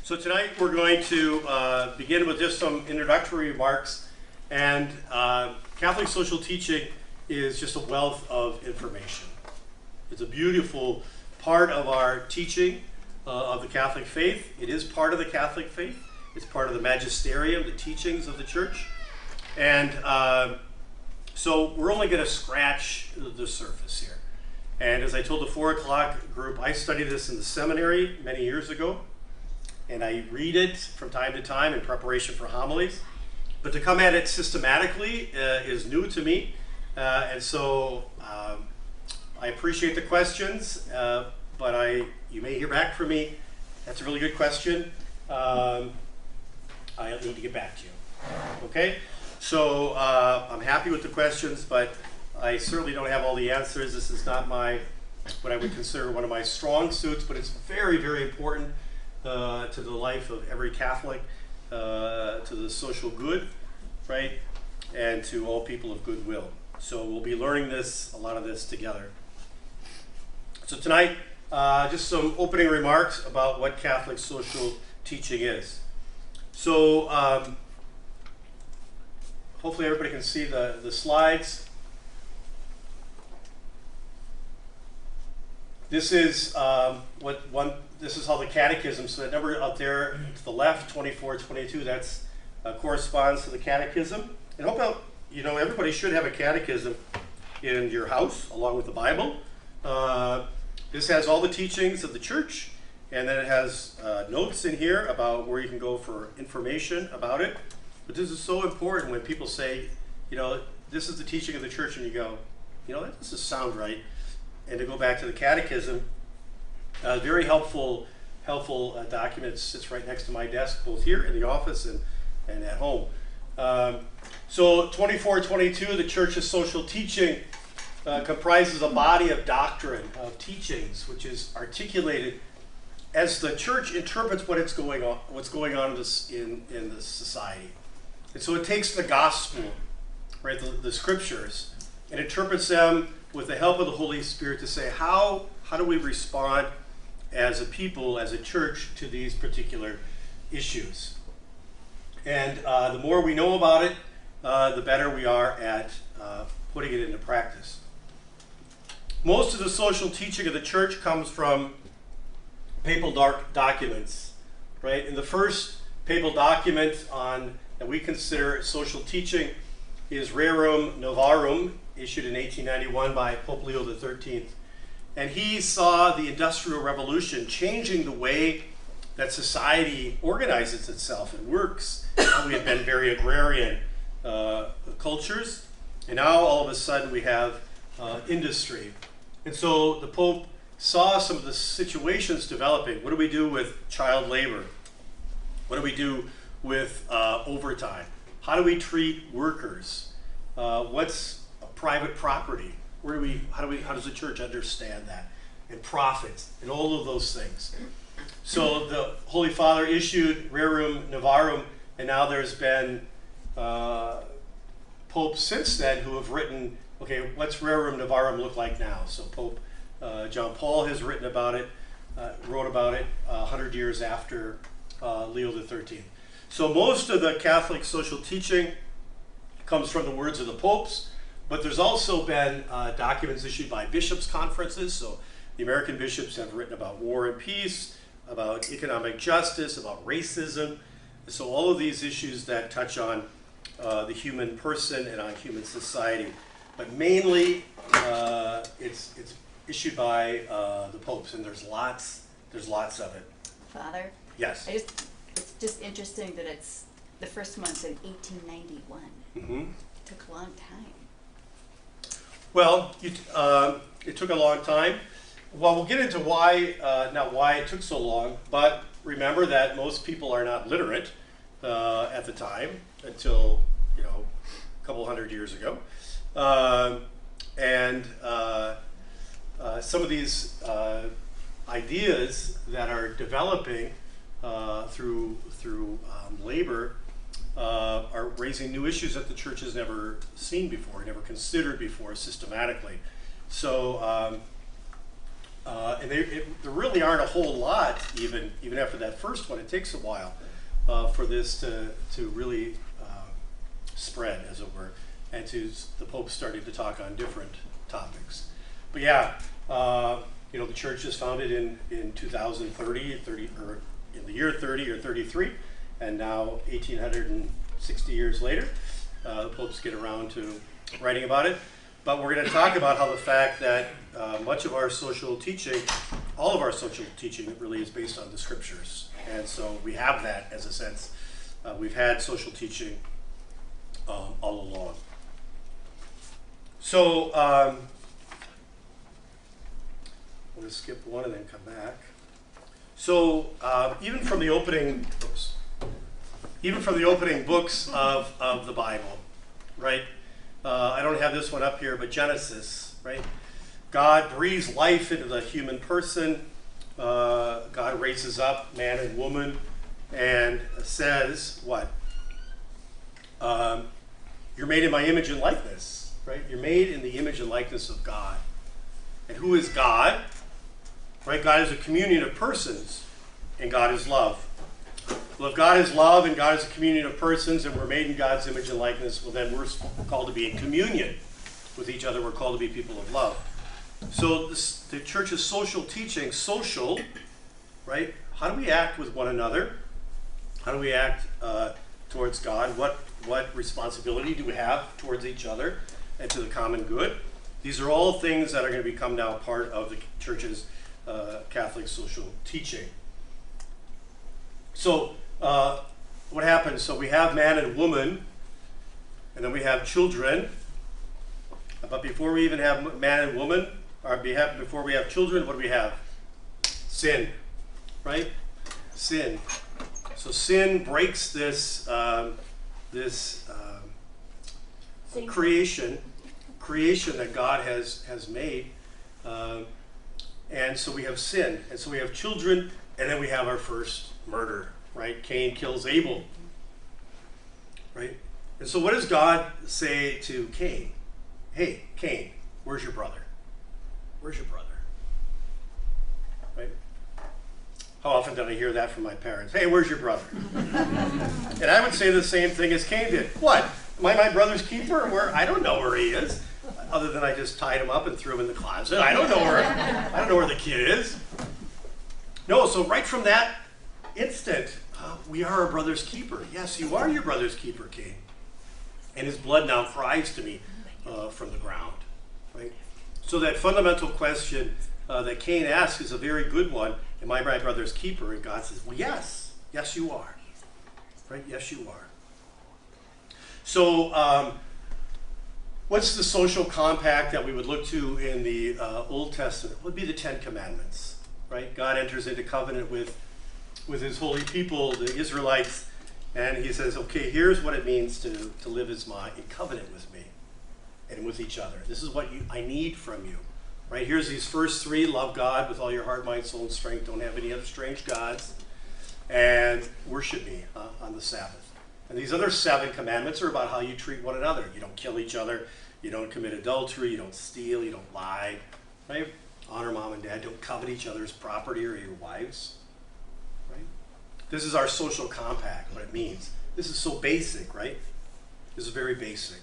So tonight we're going to begin with just some introductory remarks, and Catholic social teaching is just a wealth of information. It's a beautiful part of our teaching of the Catholic faith. It is part of the Catholic faith. It's part of the magisterium, the teachings of the church. And so we're only going to scratch the surface here. And as I told the 4 o'clock group, I studied this in the seminary many years ago. And I read it from time to time in preparation for homilies. But to come at it systematically is new to me. And so I appreciate the questions, but you may hear back from me. That's a really good question. I need to get back to you. Okay? So I'm happy with the questions, but I certainly don't have all the answers. This is not what I would consider one of my strong suits, but it's very, very important to the life of every Catholic, to the social good, right? And to all people of goodwill. So we'll be learning a lot of this together. So tonight, just some opening remarks about what Catholic social teaching is. So hopefully everybody can see the slides. This is this is how the catechism, so that number up there to the left, 2422, that's corresponds to the catechism. And everybody should have a catechism in your house along with the Bible. This has all the teachings of the church, and then it has notes in here about where you can go for information about it. But this is so important when people say, this is the teaching of the church, and you go, that doesn't sound right. And to go back to the catechism, very helpful document. It sits right next to my desk, both here in the office and at home. So 2422, the Church's social teaching comprises a body of doctrine, of teachings, which is articulated as the church interprets what's going on in the society. And so it takes the gospel, right, the scriptures, and interprets them with the help of the Holy Spirit to say, how do we respond as a people, as a church, to these particular issues? And the more we know about it, the better we are at putting it into practice. Most of the social teaching of the church comes from papal documents, right? And the first papal document that we consider social teaching is Rerum Novarum, issued in 1891 by Pope Leo XIII. And he saw the Industrial Revolution changing the way that society organizes itself and works. We had been very agrarian cultures, and now all of a sudden we have industry. And so the Pope saw some of the situations developing. What do we do with child labor? What do we do with overtime? How do we treat workers? What's private property? How does the church understand that? And profits, and all of those things. So the Holy Father issued Rerum Novarum, and now there's been popes since then who have written, okay, what's Rerum Novarum look like now? So Pope John Paul has wrote about it 100 years after Leo XIII. So most of the Catholic social teaching comes from the words of the popes, but there's also been documents issued by bishops' conferences. So the American bishops have written about war and peace, about economic justice, about racism. So all of these issues that touch on the human person and on human society. But mainly it's issued by the popes, and there's lots of it. Father? Yes. It's just interesting that it's the first one's in 1891. Mm-hmm. It took a long time. Well, it took a long time. Well, we'll get into why it took so long, but remember that most people are not literate at the time until, a couple hundred years ago. And some of these ideas that are developing through labor are raising new issues that the church has never seen before, never considered before systematically. So And there really aren't a whole lot, even after that first one. It takes a while for this to really spread, as it were, and to the Pope starting to talk on different topics. But yeah, the church is founded in 2030, or in the year 30 or 33, and now 1860 years later, the popes get around to writing about it. But we're going to talk about how the fact that much of our social teaching, all of our social teaching really is based on the scriptures. And so we have that as a sense. We've had social teaching all along. So I'm going to skip one and then come back. So even from the opening books of the Bible, right? I don't have this one up here, but Genesis, right? God breathes life into the human person. God raises up man and woman and says, what? You're made in my image and likeness, right? You're made in the image and likeness of God. And who is God? Right? God is a communion of persons, and God is love. Well, if God is love and God is a communion of persons and we're made in God's image and likeness, well, then we're called to be in communion with each other. We're called to be people of love. So the church's social teaching, social, right? How do we act with one another? How do we act towards God? What responsibility do we have towards each other and to the common good? These are all things that are going to become now part of the church's Catholic social teaching. So what happens? So we have man and woman, and then we have children. But before we even have man and woman, or before we have children, what do we have? Sin, right? Sin. So sin breaks this creation that God has made, and so we have sin, and so we have children, and then we have our first murder, right? Cain kills Abel, right? And so what does God say to Cain? Hey, Cain, where's your brother? Where's your brother? Right? How often did I hear that from my parents? Hey, where's your brother? And I would say the same thing as Cain did. What? Am I my brother's keeper? I don't know where he is, other than I just tied him up and threw him in the closet. I don't know where the kid is. No, so right from that instant, we are our brother's keeper. Yes, you are your brother's keeper, Cain. And his blood now cries to me from the ground. Right? So that fundamental question that Cain asks is a very good one. Am I my brother's keeper? And God says, well, yes. Yes, you are. Right? Yes, you are. So what's the social compact that we would look to in the Old Testament? It would be the Ten Commandments. Right? God enters into covenant with his holy people, the Israelites, and he says, okay, here's what it means to live as in covenant with me and with each other. This is what I need from you. Right? Here's these first three: love God with all your heart, mind, soul, and strength. Don't have any other strange gods. And worship me on the Sabbath. And these other 7 commandments are about how you treat one another. You don't kill each other. You don't commit adultery. You don't steal. You don't lie. Right? Honor mom and dad. Don't covet each other's property or your wives. Right? This is our social compact, what it means. This is so basic, right? This is very basic.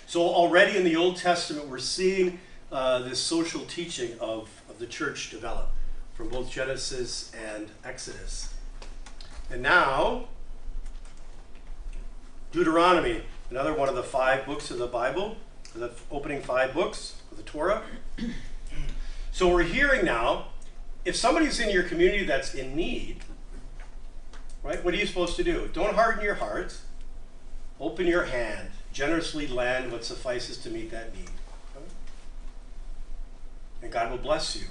So already in the Old Testament, we're seeing this social teaching of the church develop from both Genesis and Exodus. And now, Deuteronomy, another one of the 5 books of the Bible, the opening 5 books of the Torah. So we're hearing now, if somebody's in your community that's in need, right, what are you supposed to do? Don't harden your heart. Open your hand. Generously lend what suffices to meet that need. Okay? And God will bless you.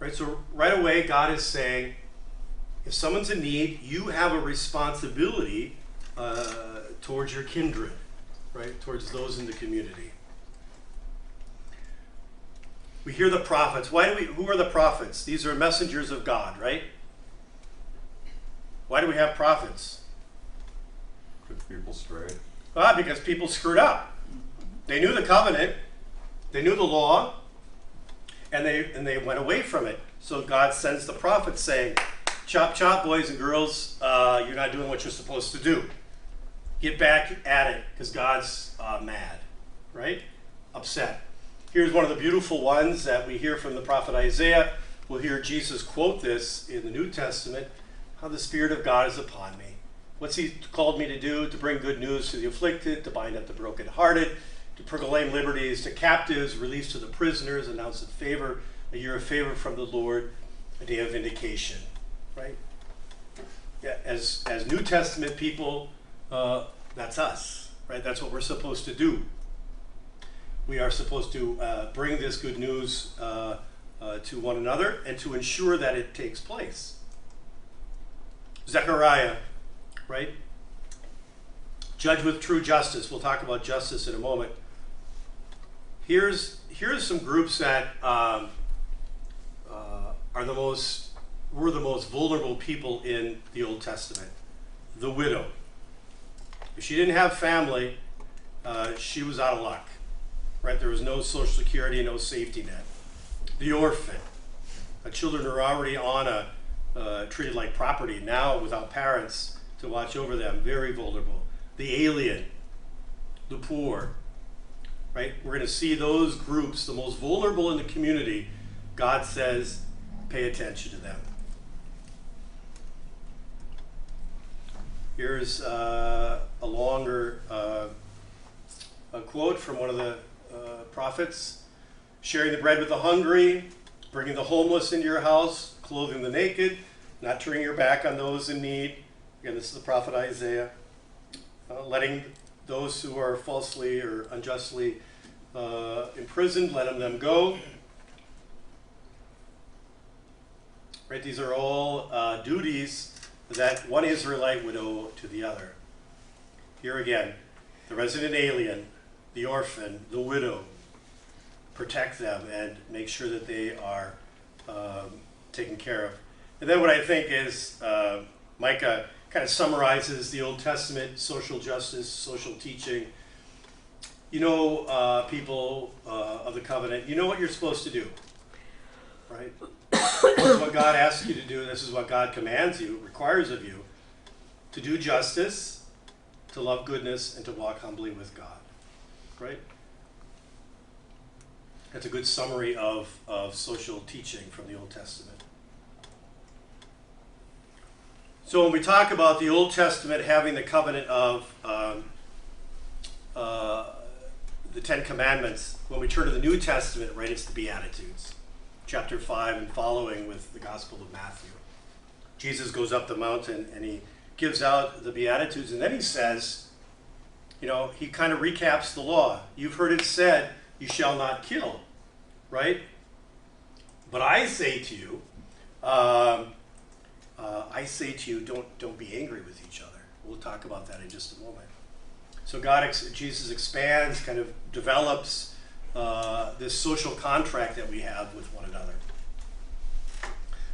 Right, so right away, God is saying, if someone's in need, you have a responsibility towards your kindred, right, towards those in the community. We hear the prophets. Who are the prophets? These are messengers of God, right? Why do we have prophets? Put people straight. Because people screwed up. They knew the covenant. They knew the law. and they went away from it. So God sends the prophet saying, chop, chop, boys and girls, you're not doing what you're supposed to do. Get back at it, because God's mad, right? Upset. Here's one of the beautiful ones that we hear from the prophet Isaiah. We'll hear Jesus quote this in the New Testament, how the Spirit of God is upon me. What's he called me to do? To bring good news to the afflicted, to bind up the brokenhearted, to proclaim liberties to captives, release to the prisoners, announce a year of favor from the Lord, a day of vindication, right? Yeah, as New Testament people, that's us, right? That's what we're supposed to do. We are supposed to bring this good news to one another and to ensure that it takes place. Zechariah, right? Judge with true justice. We'll talk about justice in a moment. Here's some groups that were the most vulnerable people in the Old Testament. The widow. If she didn't have family, she was out of luck, right? There was no social security, no safety net. The orphan. Children are already on treated like property now without parents to watch over them. Very vulnerable. The alien. The poor. Right? We're going to see those groups, the most vulnerable in the community. God says, pay attention to them. Here's a longer a quote from one of the prophets. Sharing the bread with the hungry, bringing the homeless into your house, clothing the naked, not turning your back on those in need. Again, this is the prophet Isaiah. Letting those who are falsely or unjustly imprisoned, letting them go. Right, these are all duties that one Israelite would owe to the other. Here again, the resident alien, the orphan, the widow. Protect them and make sure that they are taken care of. And then what I think is Micah kind of summarizes the Old Testament social justice, social teaching. You know, people of the covenant, you know what you're supposed to do, right? This is what God asks you to do. This is what God commands you, requires of you, to do justice, to love goodness, and to walk humbly with God, right? That's a good summary of social teaching from the Old Testament. So when we talk about the Old Testament having the covenant of the Ten Commandments, when we turn to the New Testament, right, it's the Beatitudes. Chapter 5 and following with the Gospel of Matthew. Jesus goes up the mountain and he gives out the Beatitudes, and then he says, you know, he kind of recaps the law. You've heard it said, you shall not kill, right? But I say to you, don't be angry with each other. We'll talk about that in just a moment. So Jesus expands, kind of develops this social contract that we have with one another.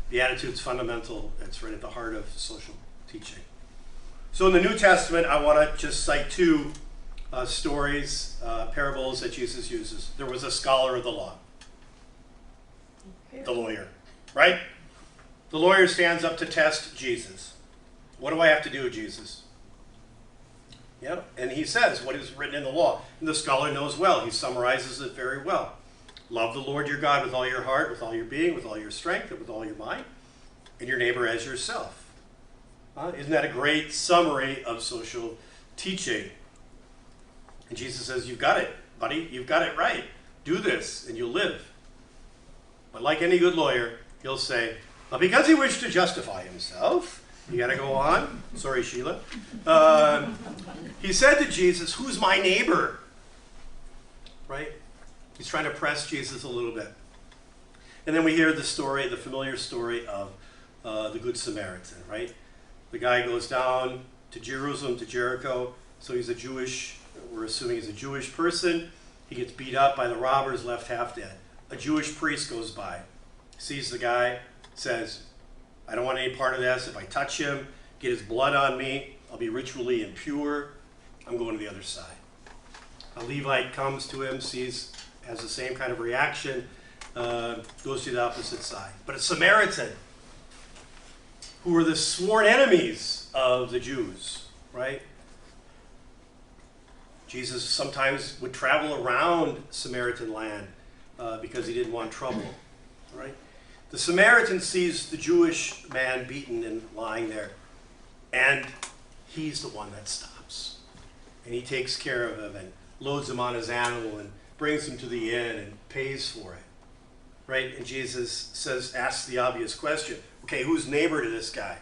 Beatitude's fundamental. It's right at the heart of social teaching. So in the New Testament, I want to just cite two stories, parables that Jesus uses. There was a scholar of the law, the lawyer, right? The lawyer stands up to test Jesus. What do I have to do, Jesus? Yeah, and he says what is written in the law. And the scholar knows well. He summarizes it very well. Love the Lord your God with all your heart, with all your being, with all your strength, and with all your mind, and your neighbor as yourself. Isn't that a great summary of social teaching? And Jesus says, you've got it, buddy. You've got it right. Do this, and you'll live. But like any good lawyer, he'll say, well, because he wished to justify himself, you got to go on. Sorry, Sheila. He said to Jesus, who's my neighbor? Right? He's trying to press Jesus a little bit. And then we hear the story, the familiar story of the Good Samaritan, right? The guy goes down to Jerusalem, to Jericho. So he's a Jewish, we're assuming he's a Jewish person. He gets beat up by the robbers, left half dead. A Jewish priest goes by, sees the guy, says, I don't want any part of this. If I touch him, get his blood on me, I'll be ritually impure. I'm going to the other side. A Levite comes to him, has the same kind of reaction, goes to the opposite side. But a Samaritan, who were the sworn enemies of the Jews, right? Jesus sometimes would travel around Samaritan land because he didn't want trouble, right? The Samaritan sees the Jewish man beaten and lying there, and he's the one that stops. And he takes care of him and loads him on his animal and brings him to the inn and pays for it, right? And Jesus asks the obvious question, okay, who's neighbor to this guy?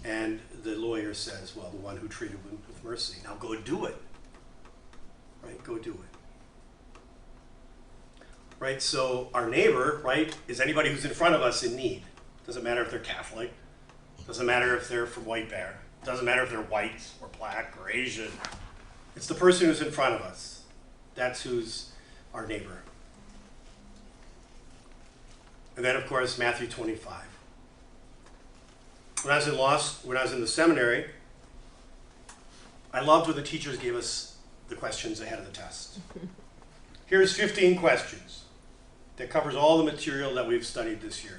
And the lawyer says, well, the one who treated him with mercy. Now go do it, right? Go do it. Right, so our neighbor, right, is anybody who's in front of us in need. Doesn't matter if they're Catholic. Doesn't matter if they're from White Bear. Doesn't matter if they're white or black or Asian. It's the person who's in front of us. That's who's our neighbor. And then, of course, Matthew 25. When I was in the seminary, I loved when the teachers gave us the questions ahead of the test. Here's 15 questions that covers all the material that we've studied this year,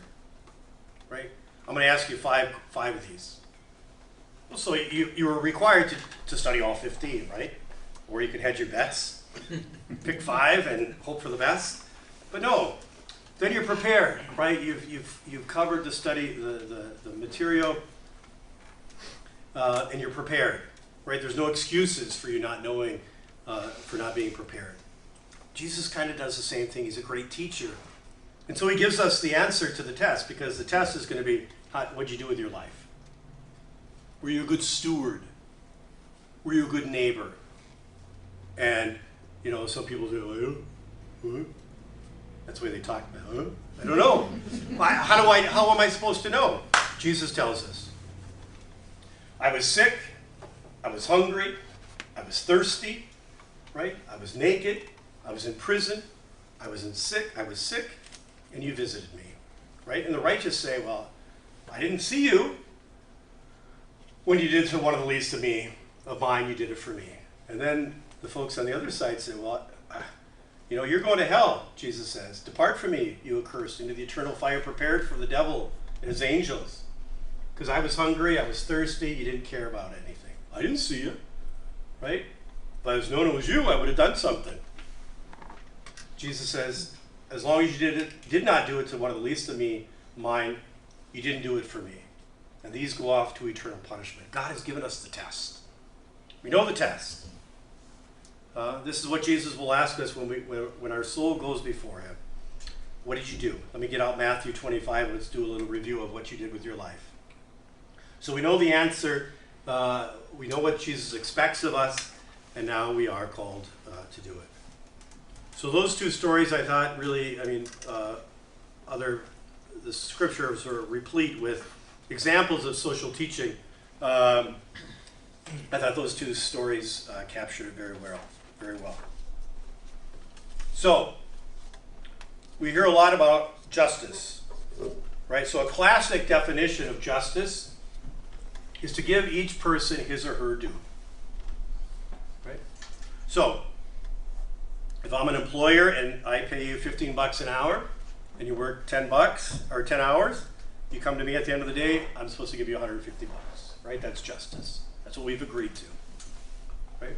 right? I'm going to ask you five of these. Well, so you were required to study all 15, right? Or you could hedge your bets, pick 5 and hope for the best. But no, then you're prepared, right? You've covered the study, the material, and you're prepared, right? There's no excuses for you not knowing, for not being prepared. Jesus kind of does the same thing. He's a great teacher. And so he gives us the answer to the test, because the test is going to be, what'd you do with your life? Were you a good steward? Were you a good neighbor? And, you know, some people say, huh? That's the way they talk about, huh? I don't know. How am I supposed to know? Jesus tells us. I was sick. I was hungry. I was thirsty, right? I was naked. I was in prison, I was sick, and you visited me, right? And the righteous say, well, I didn't see you. When you did to one of the least of mine, you did it for me. And then the folks on the other side say, well, you know, you're going to hell, Jesus says. Depart from me, you accursed, into the eternal fire prepared for the devil and his angels. Because I was hungry, I was thirsty, you didn't care about anything. I didn't see you, right? If I was known it was you, I would have done something. Jesus says, as long as you did not do it to one of the least of mine, you didn't do it for me. And these go off to eternal punishment. God has given us the test. We know the test. This is what Jesus will ask us when our soul goes before him. What did you do? Let me get out Matthew 25 and let's do a little review of what you did with your life. So we know the answer. We know what Jesus expects of us, and now we are called to do it. So those two stories, I thought, really, the scriptures are replete with examples of social teaching. I thought those two stories captured it very well. So, we hear a lot about justice, right? So a classic definition of justice is to give each person his or her due, right? So, if I'm an employer and I pay you $15 an hour and you work $10 or 10 hours, you come to me at the end of the day, I'm supposed to give you $150, right? That's justice. That's what we've agreed to, right?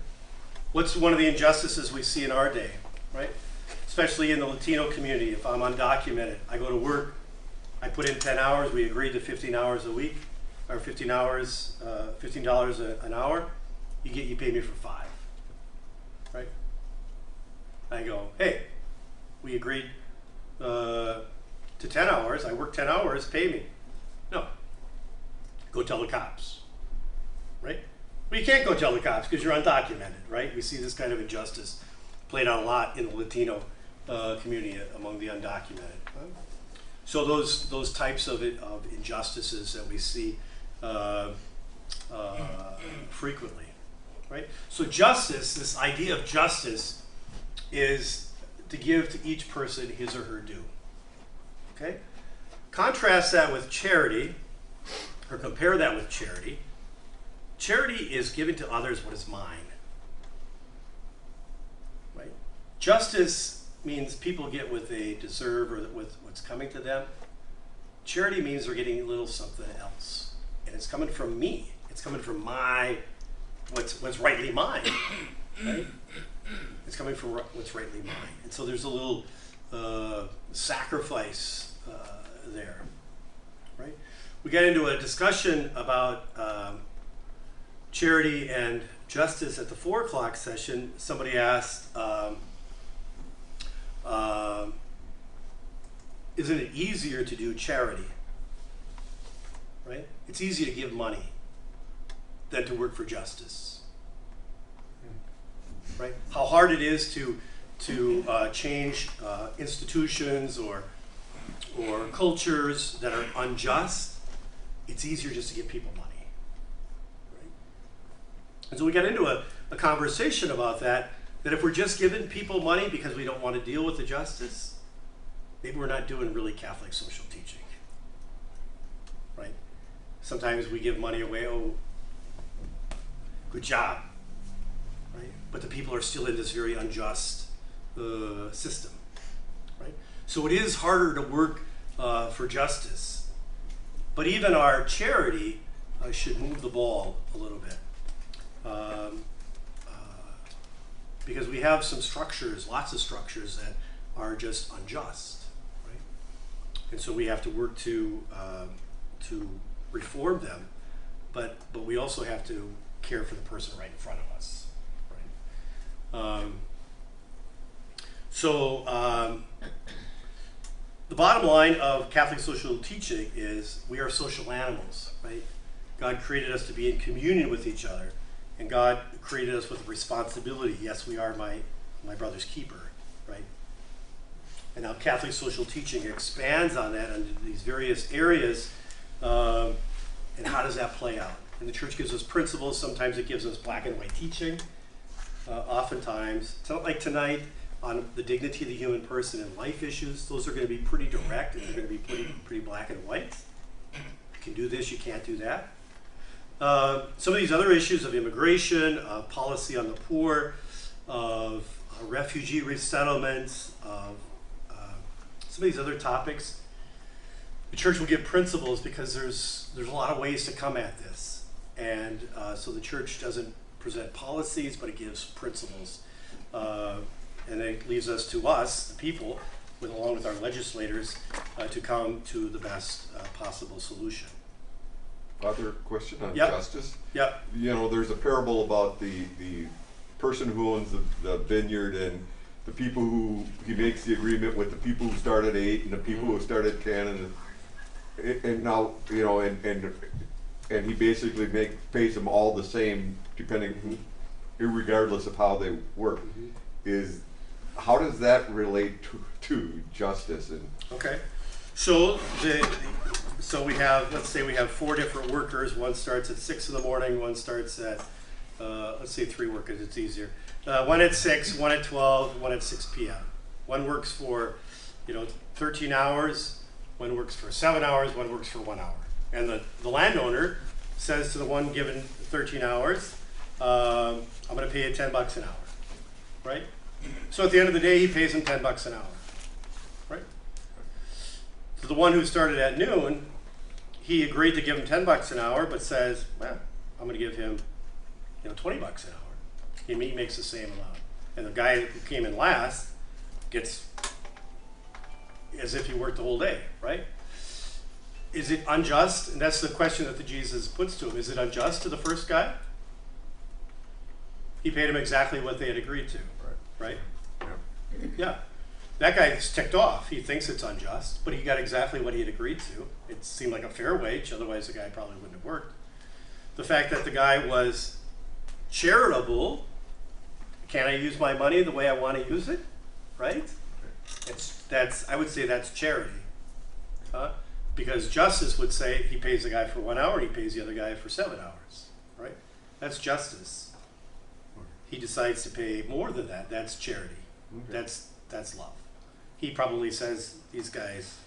What's one of the injustices we see in our day, right? Especially in the Latino community. If I'm undocumented, I go to work, I put in 10 hours, we agreed to 15 hours a week, or $15 an hour, you pay me for 5, right? I go, hey, we agreed to 10 hours. I work 10 hours, pay me. No. Go tell the cops, right? Well, you can't go tell the cops because you're undocumented, right? We see this kind of injustice played out a lot in the Latino community among the undocumented. So those types of injustices that we see frequently, right? So justice, this idea of justice, is to give to each person his or her due. Okay? Contrast that with charity, or compare that with charity. Charity is giving to others what is mine. Right? Justice means people get what they deserve or with what's coming to them. Charity means they're getting a little something else, and it's coming from me. It's coming from what's rightly mine, right? It's coming from what's rightly mine, and so there's a little sacrifice there, right? We got into a discussion about charity and justice at the 4 o'clock session. Somebody asked, isn't it easier to do charity? Right? It's easy to give money than to work for justice. Right? How hard it is to change institutions or cultures that are unjust. It's easier just to give people money. Right? And so we got into a conversation about that if we're just giving people money because we don't want to deal with the justice, maybe we're not doing really Catholic social teaching. Right? Sometimes we give money away, oh, good job. Right? But the people are still in this very unjust system. Right? So it is harder to work for justice. But even our charity should move the ball a little bit. Because we have some structures, lots of structures that are just unjust, right? And so we have to work to reform them, but we also have to care for the person right in front of us, right? The bottom line of Catholic social teaching is we are social animals, right? God created us to be in communion with each other, and God created us with a responsibility. Yes, we are my brother's keeper, right? And now Catholic social teaching expands on that into these various areas, and how does that play out? And the church gives us principles. Sometimes it gives us black and white teaching. Oftentimes, it's not like tonight on the dignity of the human person and life issues. Those are going to be pretty direct, and they're going to be pretty black and white. You can do this, you can't do that. Some of these other issues of immigration, of policy on the poor, of refugee resettlements, of some of these other topics, the church will give principles because there's a lot of ways to come at this. And so the church doesn't present policies, but it gives principles. And it leaves us, the people, along with our legislators, to come to the best possible solution. Other question on Yep. justice? Yep. You know, there's a parable about the person who owns the vineyard and the people who he makes the agreement with, the people who start at 8 and the people who start at 10, and now, you know, and he basically pays them all the same, depending, irregardless of how they work. How does that relate to justice? And Okay. So we have, let's say we have 4 different workers. One starts at 6 in the morning, one starts at, let's say 3 workers, it's easier. One at 6, one at 12, one at 6 p.m. One works for, 13 hours, one works for 7 hours, one works for 1 hour. And the landowner says to the one given 13 hours, I'm gonna pay you $10 an hour, right? So at the end of the day, he pays him $10 an hour, right? So the one who started at noon, he agreed to give him $10 an hour, but says, well, I'm gonna give him, $20 an hour. He makes the same amount. And the guy who came in last gets as if he worked the whole day, right? Is it unjust? And that's the question that Jesus puts to him. Is it unjust to the first guy? He paid him exactly what they had agreed to, right? Yeah. That guy is ticked off. He thinks it's unjust, but he got exactly what he had agreed to. It seemed like a fair wage, otherwise the guy probably wouldn't have worked. The fact that the guy was charitable, can I use my money the way I want to use it, right? I would say that's charity. Because justice would say he pays the guy for 1 hour, he pays the other guy for 7 hours, right? That's justice. He decides to pay more than that. That's charity. Okay. That's love. He probably says these guys,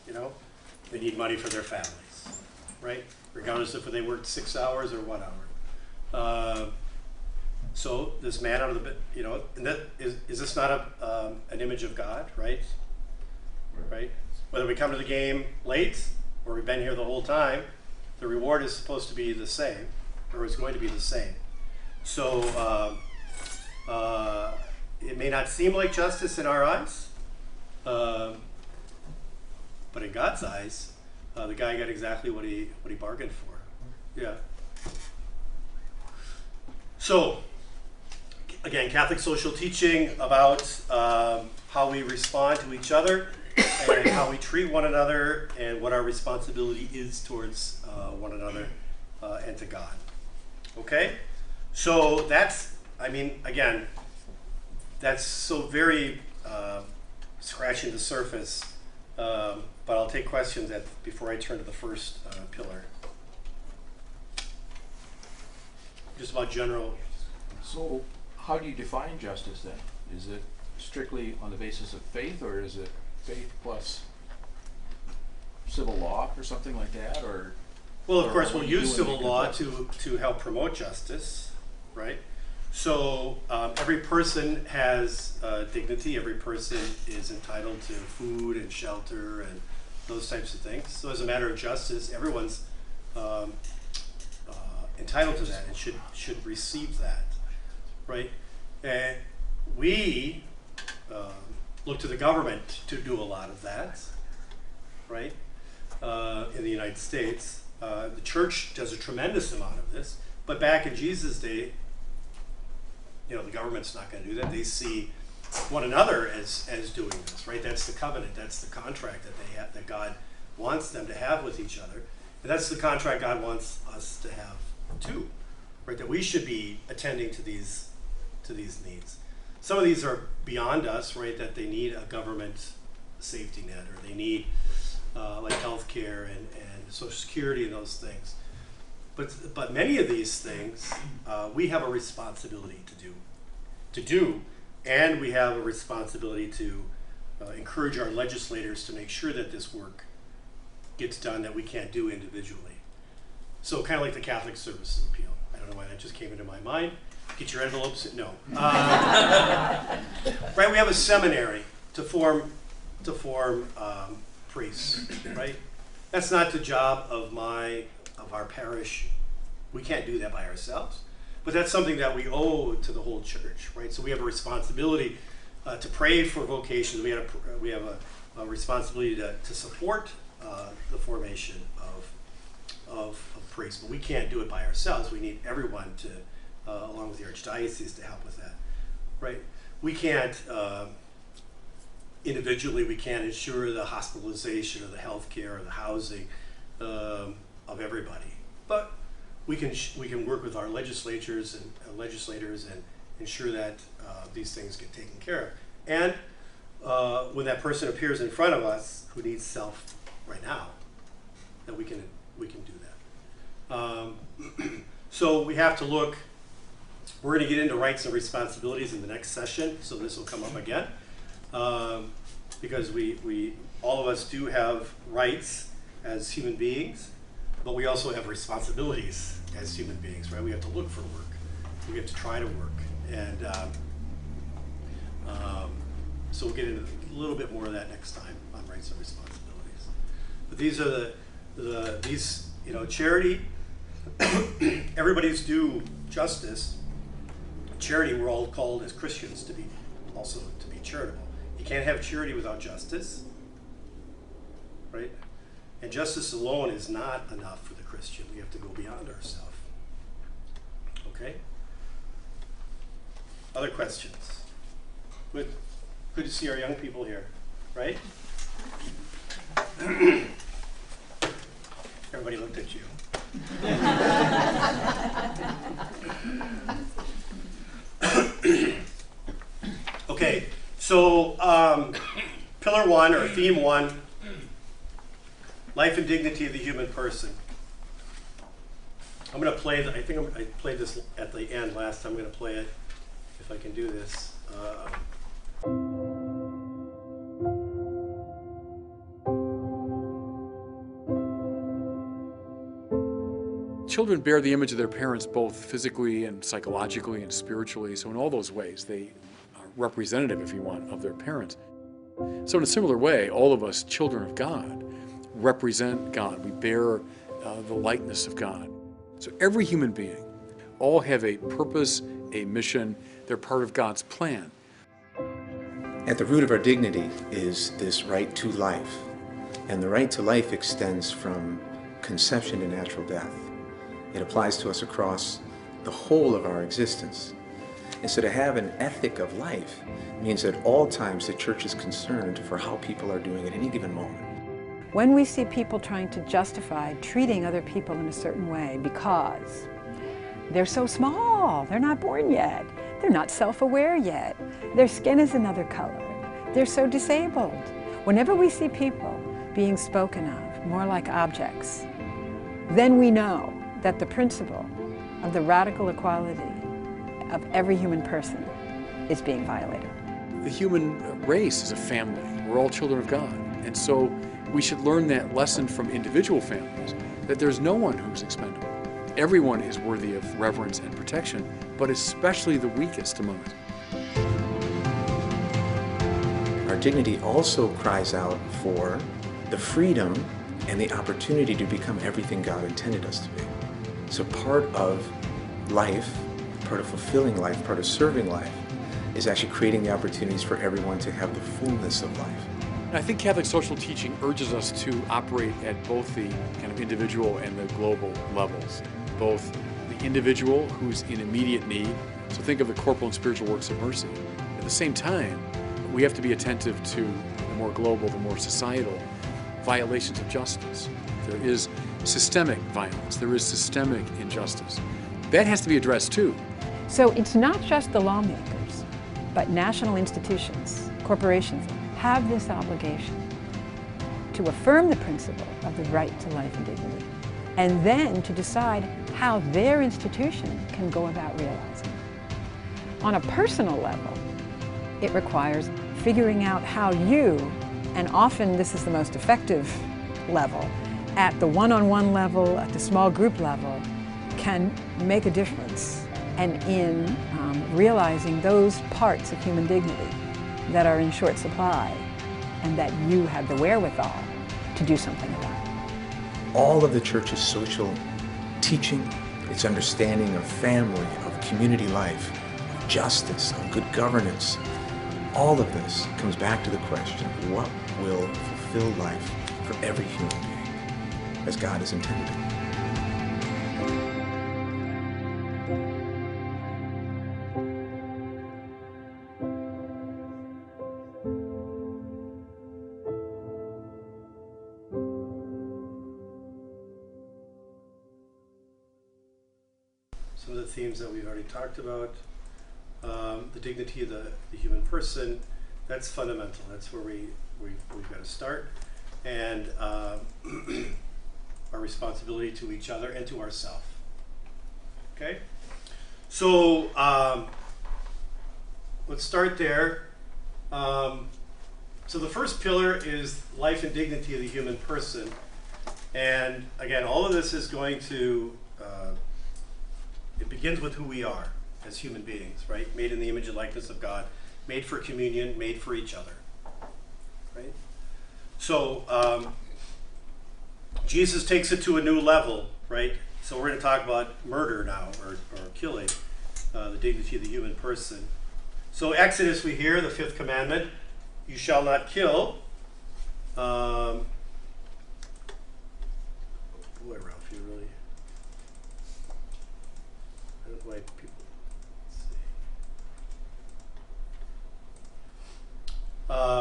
they need money for their families, right? Regardless if they worked 6 hours or 1 hour. So this man out of the, and that is this not an image of God, right? Right? Whether we come to the game late or we've been here the whole time, the reward is supposed to be the same, or is going to be the same. So it may not seem like justice in our eyes, but in God's eyes, the guy got exactly what he bargained for. Yeah. So again, Catholic social teaching about how we respond to each other and how we treat one another and what our responsibility is towards one another and to God. Okay? So that's, again, that's so very scratching the surface, but I'll take questions before I turn to the first pillar. Just about general. So how do you define justice then? Is it strictly on the basis of faith, or is it faith plus civil law or something like that? Or well, of course, what we'll do you use do when civil you law conflict? to help promote justice, right? So every person has dignity. Every person is entitled to food and shelter and those types of things. So as a matter of justice, everyone's entitled to that and should receive that, right? And we look to the government to do a lot of that, right? In the United States, the church does a tremendous amount of this, but back in Jesus' day, the government's not going to do that. They see one another as doing this, right? That's the covenant. That's the contract that they have, that God wants them to have with each other, and that's the contract God wants us to have too, right? That we should be attending to these needs. Some of these are beyond us, right? That they need a government safety net, or they need like health care and Social Security and those things. But many of these things we have a responsibility to do, and we have a responsibility to encourage our legislators to make sure that this work gets done that we can't do individually. So kind of like the Catholic Services Appeal. I don't know why that just came into my mind. Get your envelopes. No. Right. We have a seminary to form priests. Right. That's not the job of our parish. We can't do that by ourselves. But that's something that we owe to the whole church. Right. So we have a responsibility to pray for vocations. We have a responsibility to support the formation of priests, but we can't do it by ourselves. We need everyone to, along with the archdiocese, to help with that, right? We can't, individually, we can't ensure the hospitalization or the health care or the housing of everybody, but we can work with our legislators and ensure that these things get taken care of. And when that person appears in front of us who needs self right now, that we can do that. So we have to look. We're going to get into rights and responsibilities in the next session, so this will come up again, because we all of us do have rights as human beings, but we also have responsibilities as human beings, right? We have to look for work. We have to try to work, and so we'll get into a little bit more of that next time on rights and responsibilities. But these are these charity. Everybody's due justice. Charity, we're all called as Christians to be charitable. You can't have charity without justice, right? And justice alone is not enough for the Christian. We have to go beyond ourselves. Okay? Other questions? Good to see our young people here, right? Everybody looked at you. Okay, so pillar 1 or theme 1, life and dignity of the human person. I'm going to play, I played this at the end last time. I'm going to play it if I can do this. Children bear the image of their parents both physically and psychologically and spiritually, so in all those ways they are representative, if you want, of their parents. So in a similar way, all of us, children of God, represent God. We bear the likeness of God. So every human being, all have a purpose, a mission. They're part of God's plan. At the root of our dignity is this right to life. And the right to life extends from conception to natural death. It applies to us across the whole of our existence. And so to have an ethic of life means at all times the church is concerned for how people are doing at any given moment. When we see people trying to justify treating other people in a certain way because they're so small, they're not born yet, they're not self-aware yet, their skin is another color, they're so disabled. Whenever we see people being spoken of more like objects, then we know that the principle of the radical equality of every human person is being violated. The human race is a family. We're all children of God. And so we should learn that lesson from individual families, that there's no one who's expendable. Everyone is worthy of reverence and protection, but especially the weakest among us. Our dignity also cries out for the freedom and the opportunity to become everything God intended us to be. So part of life, part of fulfilling life, part of serving life, is actually creating the opportunities for everyone to have the fullness of life. I think Catholic social teaching urges us to operate at both the kind of individual and the global levels. Both the individual who's in immediate need, so think of the corporal and spiritual works of mercy. At the same time, we have to be attentive to the more global, the more societal violations of justice. There is systemic violence, there is systemic injustice. That has to be addressed too. So it's not just the lawmakers, but national institutions, corporations, have this obligation to affirm the principle of the right to life and dignity, and then to decide how their institution can go about realizing it. On a personal level, it requires figuring out how you, and often this is the most effective level, at the one-on-one level, at the small group level, can make a difference, and in realizing those parts of human dignity that are in short supply and that you have the wherewithal to do something about. All of the church's social teaching, its understanding of family, of community life, of justice, of good governance, all of this comes back to the question, what will fulfill life for every human being as God has intended it? Some of the themes that we've already talked about, the dignity of the human person, that's fundamental. That's where we've got to start. And our responsibility to each other and to ourselves. Okay? So let's start there. So the first pillar is life and dignity of the human person. And again, all of this is going to, it begins with who we are as human beings, right? Made in the image and likeness of God, made for communion, made for each other, right? So Jesus takes it to a new level, right? So we're going to talk about murder now, or killing, the dignity of the human person. So Exodus, we hear the 5th commandment, you shall not kill. Boy, Ralph, you really, I don't know why people, let's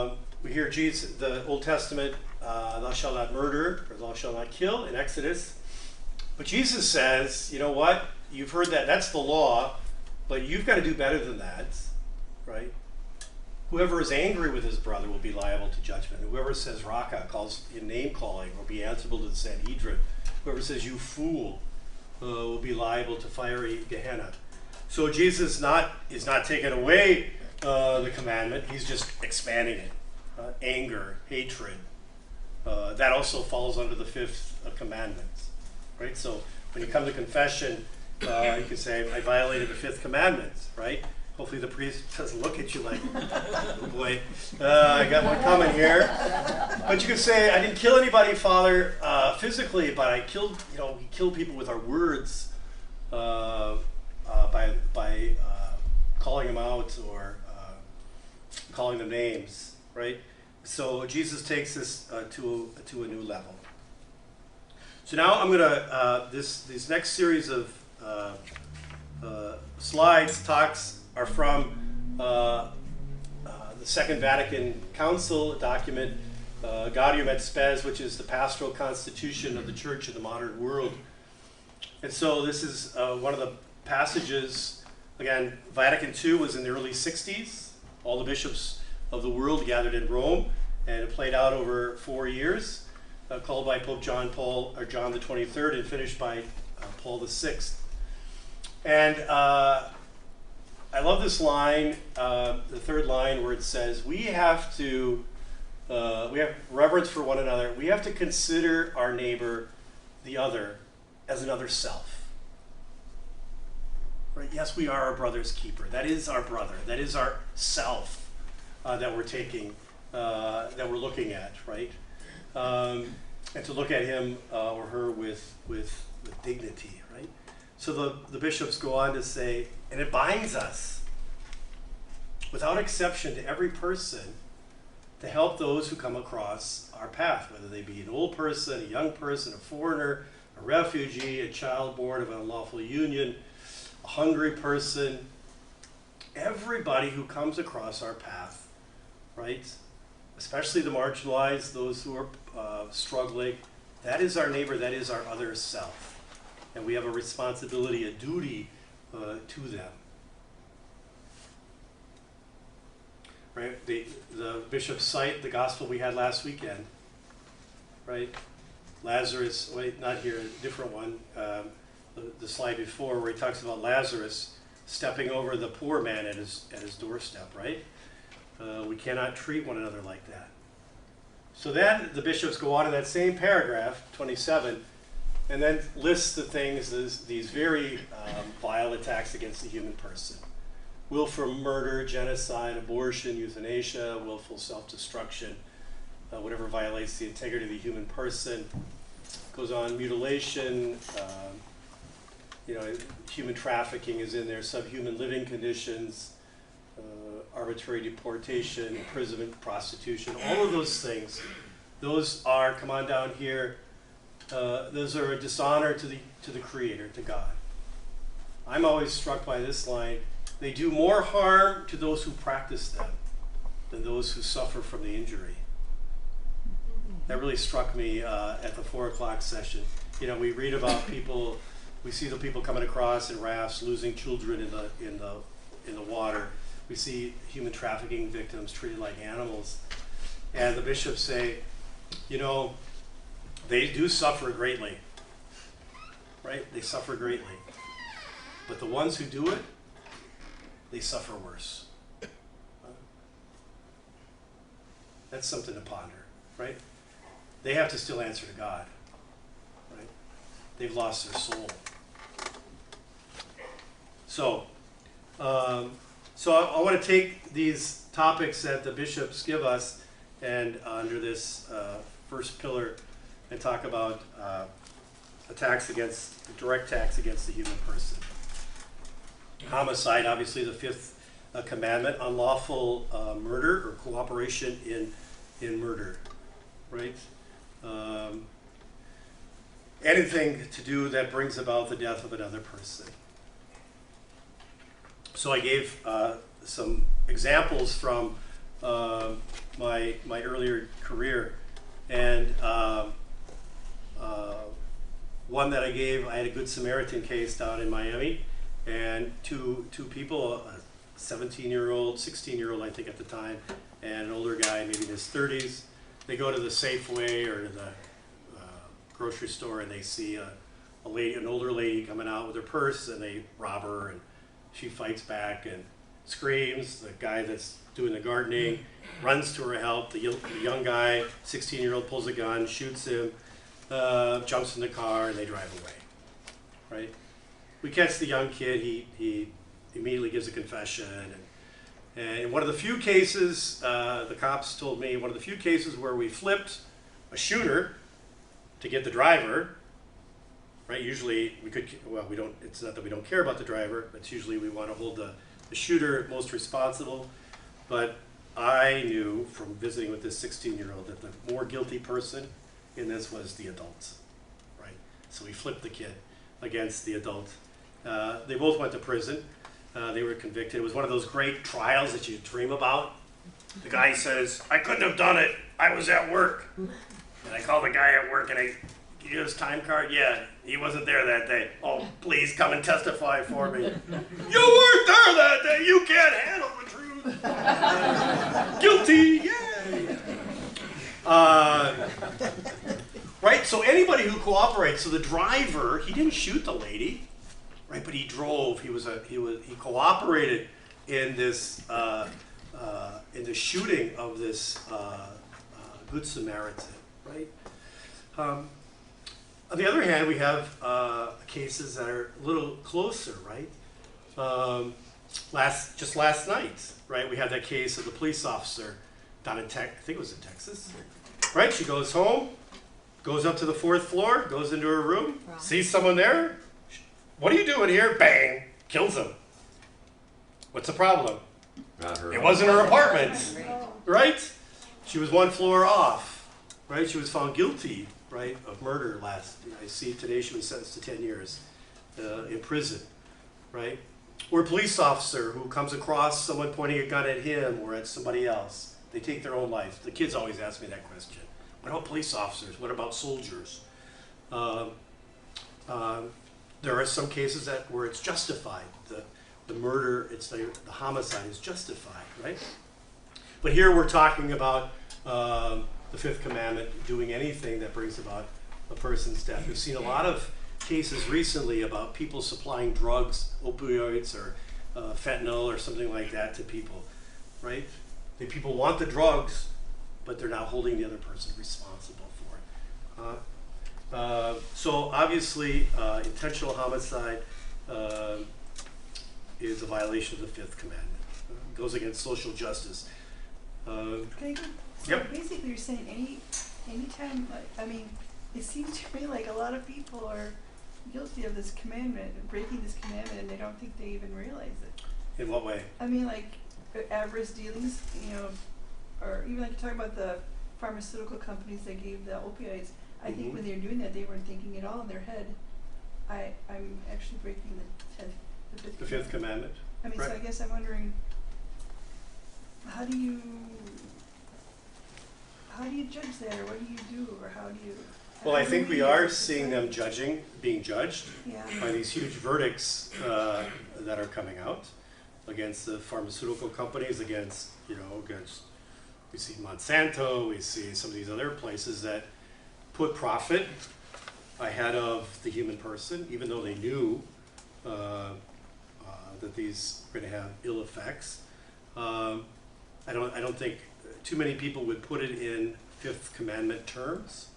see. We hear Jesus, the Old Testament, thou shalt not murder, or thou shalt not kill in Exodus. But Jesus says, you know what? You've heard that, that's the law, but you've got to do better than that, right? Whoever is angry with his brother will be liable to judgment. Whoever says raka, calls in name calling, will be answerable to the Sanhedrin. Whoever says you fool will be liable to fiery Gehenna. So Jesus is not taking away the commandment, he's just expanding it. Anger, hatred, that also falls under the 5th commandment, right? So when you come to confession, you can say, I violated the 5th commandment, right? Hopefully the priest doesn't look at you like, oh boy, I got one coming here. But you can say, I didn't kill anybody, Father, physically, but I killed, we killed people with our words, by calling them out or calling them names, right? So Jesus takes us to a new level. So now I'm gonna this next series of slides are from the Second Vatican Council document, Gaudium et Spes, which is the pastoral constitution of the Church in the modern world. And so this is one of the passages. Again, Vatican II was in the early 60s. All the bishops of the world gathered in Rome, and it played out over 4 years, called by Pope John the 23rd, and finished by Paul VI. And I love this line, the third line, where it says, we have reverence for one another. We have to consider our neighbor, the other, as another self. Right? Yes, we are our brother's keeper. That is our brother. That is our self that we're taking, that we're looking at, right? And to look at him or her with dignity, right? So the bishops go on to say, and it binds us, without exception, to every person to help those who come across our path, whether they be an old person, a young person, a foreigner, a refugee, a child born of an unlawful union, a hungry person, everybody who comes across our path, right? Especially the marginalized, those who are struggling. That is our neighbor, that is our other self. And we have a responsibility, a duty to them. Right? The bishops cite the gospel we had last weekend, right? Lazarus, wait, not here, a different one, the slide before, where he talks about Lazarus stepping over the poor man at his doorstep, right? We cannot treat one another like that. So then the bishops go on in that same paragraph, 27, and then lists the things, these very vile attacks against the human person. Willful murder, genocide, abortion, euthanasia, willful self-destruction, whatever violates the integrity of the human person. Goes on, mutilation, human trafficking is in there, subhuman living conditions, arbitrary deportation, imprisonment, prostitution, all of those things. Those are, come on down here, those are a dishonor to the Creator, to God. I'm always struck by this line, they do more harm to those who practice them than those who suffer from the injury. That really struck me at the 4 o'clock session. We read about people, we see the people coming across in rafts, losing children in the water. We see human trafficking victims treated like animals. And the bishops say, they do suffer greatly, right? They suffer greatly. But the ones who do it, they suffer worse. That's something to ponder, right? They have to still answer to God, right? They've lost their soul. So I want to take these topics that the bishops give us and under this first pillar and talk about direct attacks against the human person. Homicide, obviously the 5th commandment, unlawful murder or cooperation in murder, right? Anything to do that brings about the death of another person. So I gave some examples from my earlier career, and one that I gave, I had a Good Samaritan case down in Miami, and two people, a 17-year-old, 16-year-old I think at the time, and an older guy, maybe in his 30s. They go to the Safeway or to the grocery store, and they see an older lady coming out with her purse, and they rob her, and she fights back and screams. The guy that's doing the gardening runs to her help. The young guy, 16-year-old, pulls a gun, shoots him, jumps in the car, and they drive away. right? We catch the young kid, he immediately gives a confession. And in one of the few cases, the cops told me, one of the few cases where we flipped a shooter to get the driver, right? Usually we could, well, we don't, it's not that we don't care about the driver, but usually we want to hold the shooter most responsible. But I knew from visiting with this 16-year-old that the more guilty person in this was the adult, right? So we flipped the kid against the adult. They both went to prison. They were convicted. It was one of those great trials that you dream about. The guy says, I couldn't have done it. I was at work. And I called the guy at work and I give you his time card? Yeah, he wasn't there that day. Oh, please come and testify for me. You weren't there that day. You can't handle the truth. Guilty, yay. Right, so anybody who cooperates, so the driver, he didn't shoot the lady, right, but he drove. He cooperated in this in the shooting of this Good Samaritan, right? On the other hand, we have cases that are a little closer, right? Just last night, right? We had that case of the police officer down in I think it was in Texas, right? She goes home, goes up to the 4th floor, goes into her room, sees someone there. What are you doing here? Bang! Kills him. What's the problem? Not her. It wasn't her apartment, right? She was 1 floor off, right? She was found guilty, right, of murder last. I see today she was sentenced to 10 years in prison, right? Or a police officer who comes across someone pointing a gun at him or at somebody else. They take their own life. The kids always ask me that question. What about police officers? What about soldiers? There are some cases where it's justified. The murder, the homicide is justified, right? But here we're talking about the 5th commandment, doing anything that brings about a person's death. We've seen a lot of cases recently about people supplying drugs, opioids or fentanyl or something like that to people, right? The people want the drugs, but they're not holding the other person responsible for it. So obviously, intentional homicide is a violation of the 5th commandment. It goes against social justice. Can I go? So Yep. basically you're saying anytime, like, I mean, it seems to me like a lot of people are guilty of this commandment, breaking this commandment, and they don't think they even realize it. In what way? I mean, like, avarice dealings, or even like you talk about the pharmaceutical companies that gave the opioids. I think when they were doing that, they weren't thinking at all in their head, I'm actually breaking the 5th commandment. I mean, right. so I guess I'm wondering, how do you judge that, or what do you do, or how do you? Well, I think we are seeing them being judged Yeah. by these huge verdicts that are coming out against the pharmaceutical companies, against we see Monsanto, we see some of these other places that put profit ahead of the human person, even though they knew that these were going to have ill effects. I don't think too many people would put it in 5th commandment terms.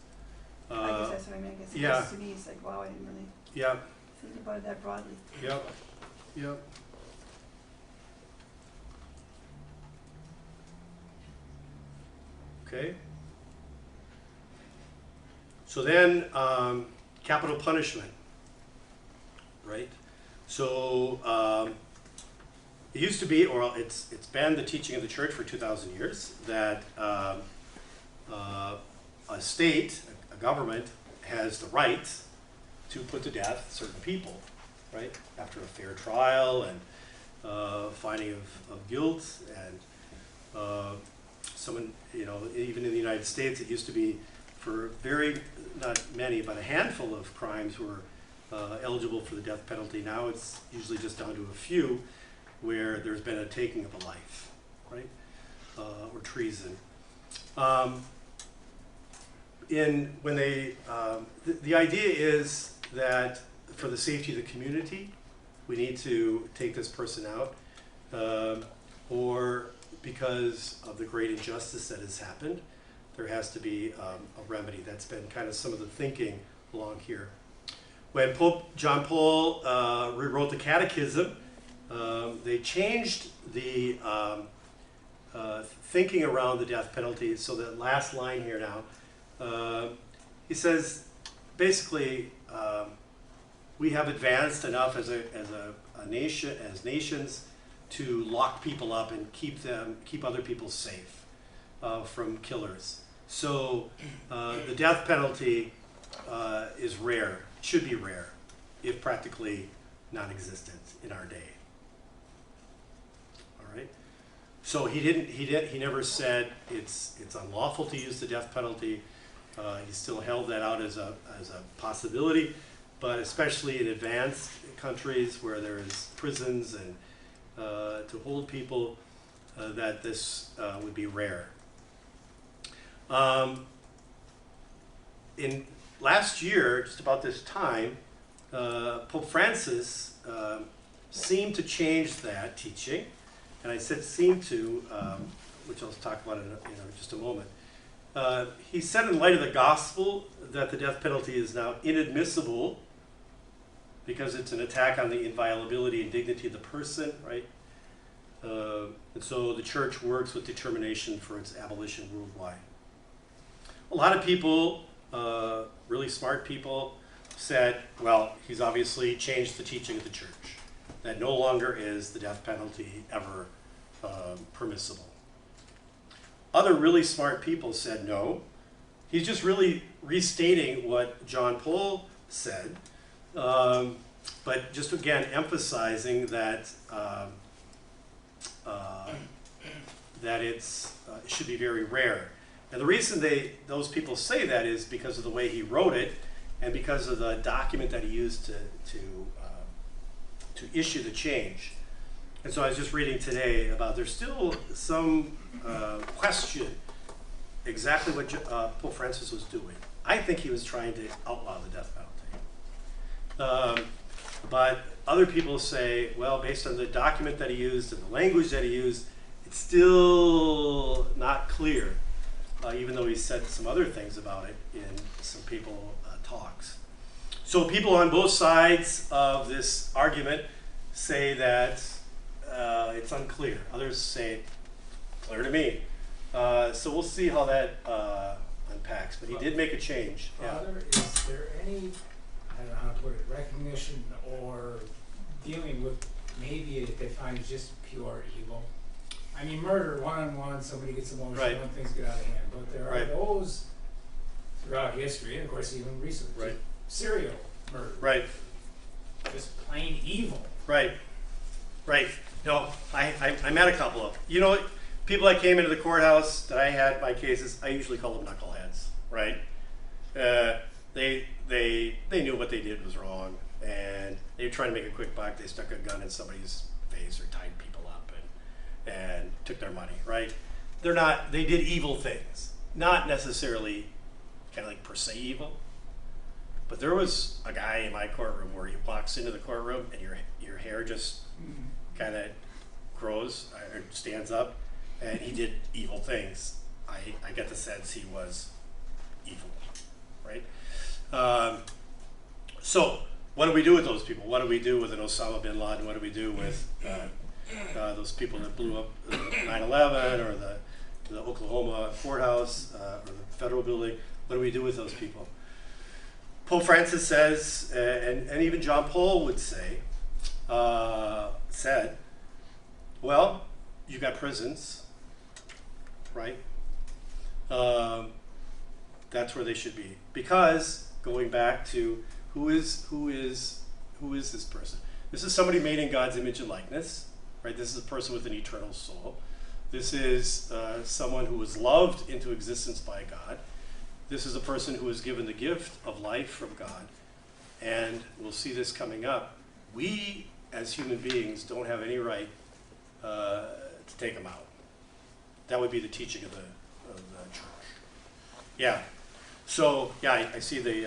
I guess that's what I mean. I guess yeah. to me, it's like, wow, I didn't really Yeah. think about it that broadly. Yep. Yep. Okay. So then, capital punishment, right? So it used to be, or it's been the teaching of the church for 2,000 years that a state, a government, has the right to put to death certain people, right? After a fair trial and finding of guilt, and someone, even in the United States, it used to be for not many, but a handful of crimes were eligible for the death penalty. Now it's usually just down to a few where there's been a taking of a life, right? Or treason. The idea is that for the safety of the community, we need to take this person out, or because of the great injustice that has happened, there has to be a remedy. That's been kind of some of the thinking along here. when Pope John Paul rewrote the Catechism, they changed the thinking around the death penalty. So the last line here now, he says, basically, we have advanced enough as a nation, as nations, to lock people up and keep other people safe from killers. So the death penalty is rare, should be rare, if practically non-existent in our day. All right. So he never said it's unlawful to use the death penalty. He still held that out as a possibility, but especially in advanced countries where there is prisons and to hold people, that this would be rare. In last year, just about this time, Pope Francis seemed to change that teaching, and I said seemed to, which I'll talk about in just a moment. He said in light of the gospel that the death penalty is now inadmissible because it's an attack on the inviolability and dignity of the person, right? And so the church works with determination for its abolition worldwide. A lot of people, really smart people, said, well, he's obviously changed the teaching of the church, that no longer is the death penalty ever permissible. Other really smart people said no. He's just really restating what John Paul said, but just again emphasizing that that it should be very rare. And the reason those people say that is because of the way he wrote it, and because of the document that he used to issue the change. And so I was just reading today about there's still some question exactly what Pope Francis was doing. I think he was trying to outlaw the death penalty. But other people say, well, based on the document that he used and the language that he used, it's still not clear, even though he said some other things about it in some people talks. So people on both sides of this argument say that it's unclear. Others say, clear to me. So we'll see how that unpacks. But he did make a change. Father, is there any, I don't know how to put it, recognition or dealing with maybe if they find it's just pure evil? I mean, murder, one-on-one, somebody gets emotional Right. and things get out of hand. But there are Right. those throughout history, and of course even recently, Right. serial murder. Right. Just plain evil. Right. Right. No, I met a couple of them. You know, people that came into the courthouse that I had my cases, I usually call them knuckleheads, right? They knew what they did was wrong, and they were trying to make a quick buck. They stuck a gun in somebody's face or tied people up and took their money, right? They did evil things, not necessarily kind of like per se evil. But there was a guy in my courtroom where he walks into the courtroom and your hair just kind of grows or stands up, and he did evil things. I get the sense he was evil, right? So what do we do with those people? What do we do with an Osama bin Laden? What do we do with those people that blew up 9/11 or the Oklahoma courthouse or the federal building? What do we do with those people? Pope Francis says, and even John Paul would say, said, well, you got prisons, right? That's where they should be. Because going back to who is this person? This is somebody made in God's image and likeness, right? This is a person with an eternal soul. This is someone who was loved into existence by God. This is a person who was given the gift of life from God. And we'll see this coming up. We, as human beings, don't have any right to take them out. That would be the teaching of the church. Yeah. So, yeah, I see the,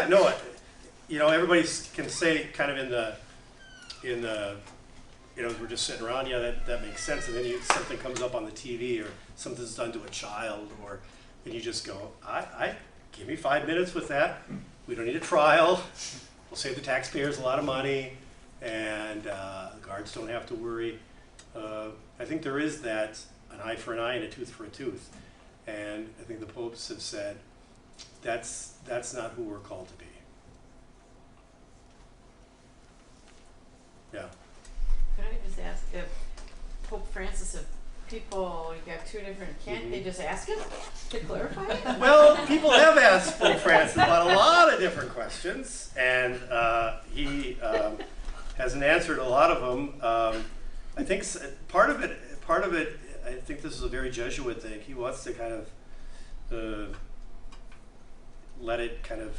no, you know, everybody can say kind of in the, you know, we're just sitting around, yeah, that makes sense. And then something comes up on the TV or something's done to a child and you just go, give me 5 minutes with that. we don't need a trial. We'll save the taxpayers a lot of money, and the guards don't have to worry. I think there is that, an eye for an eye and a tooth for a tooth. And I think the popes have said that's not who we're called to be. Yeah. Could I just ask if Pope Francis, if people, you got two different, can't they just ask him to clarify it? Well, people have asked Pope Francis about a lot of different questions, and he hasn't answered a lot of them. I think part of it, I think this is a very Jesuit thing. He wants to kind of let it kind of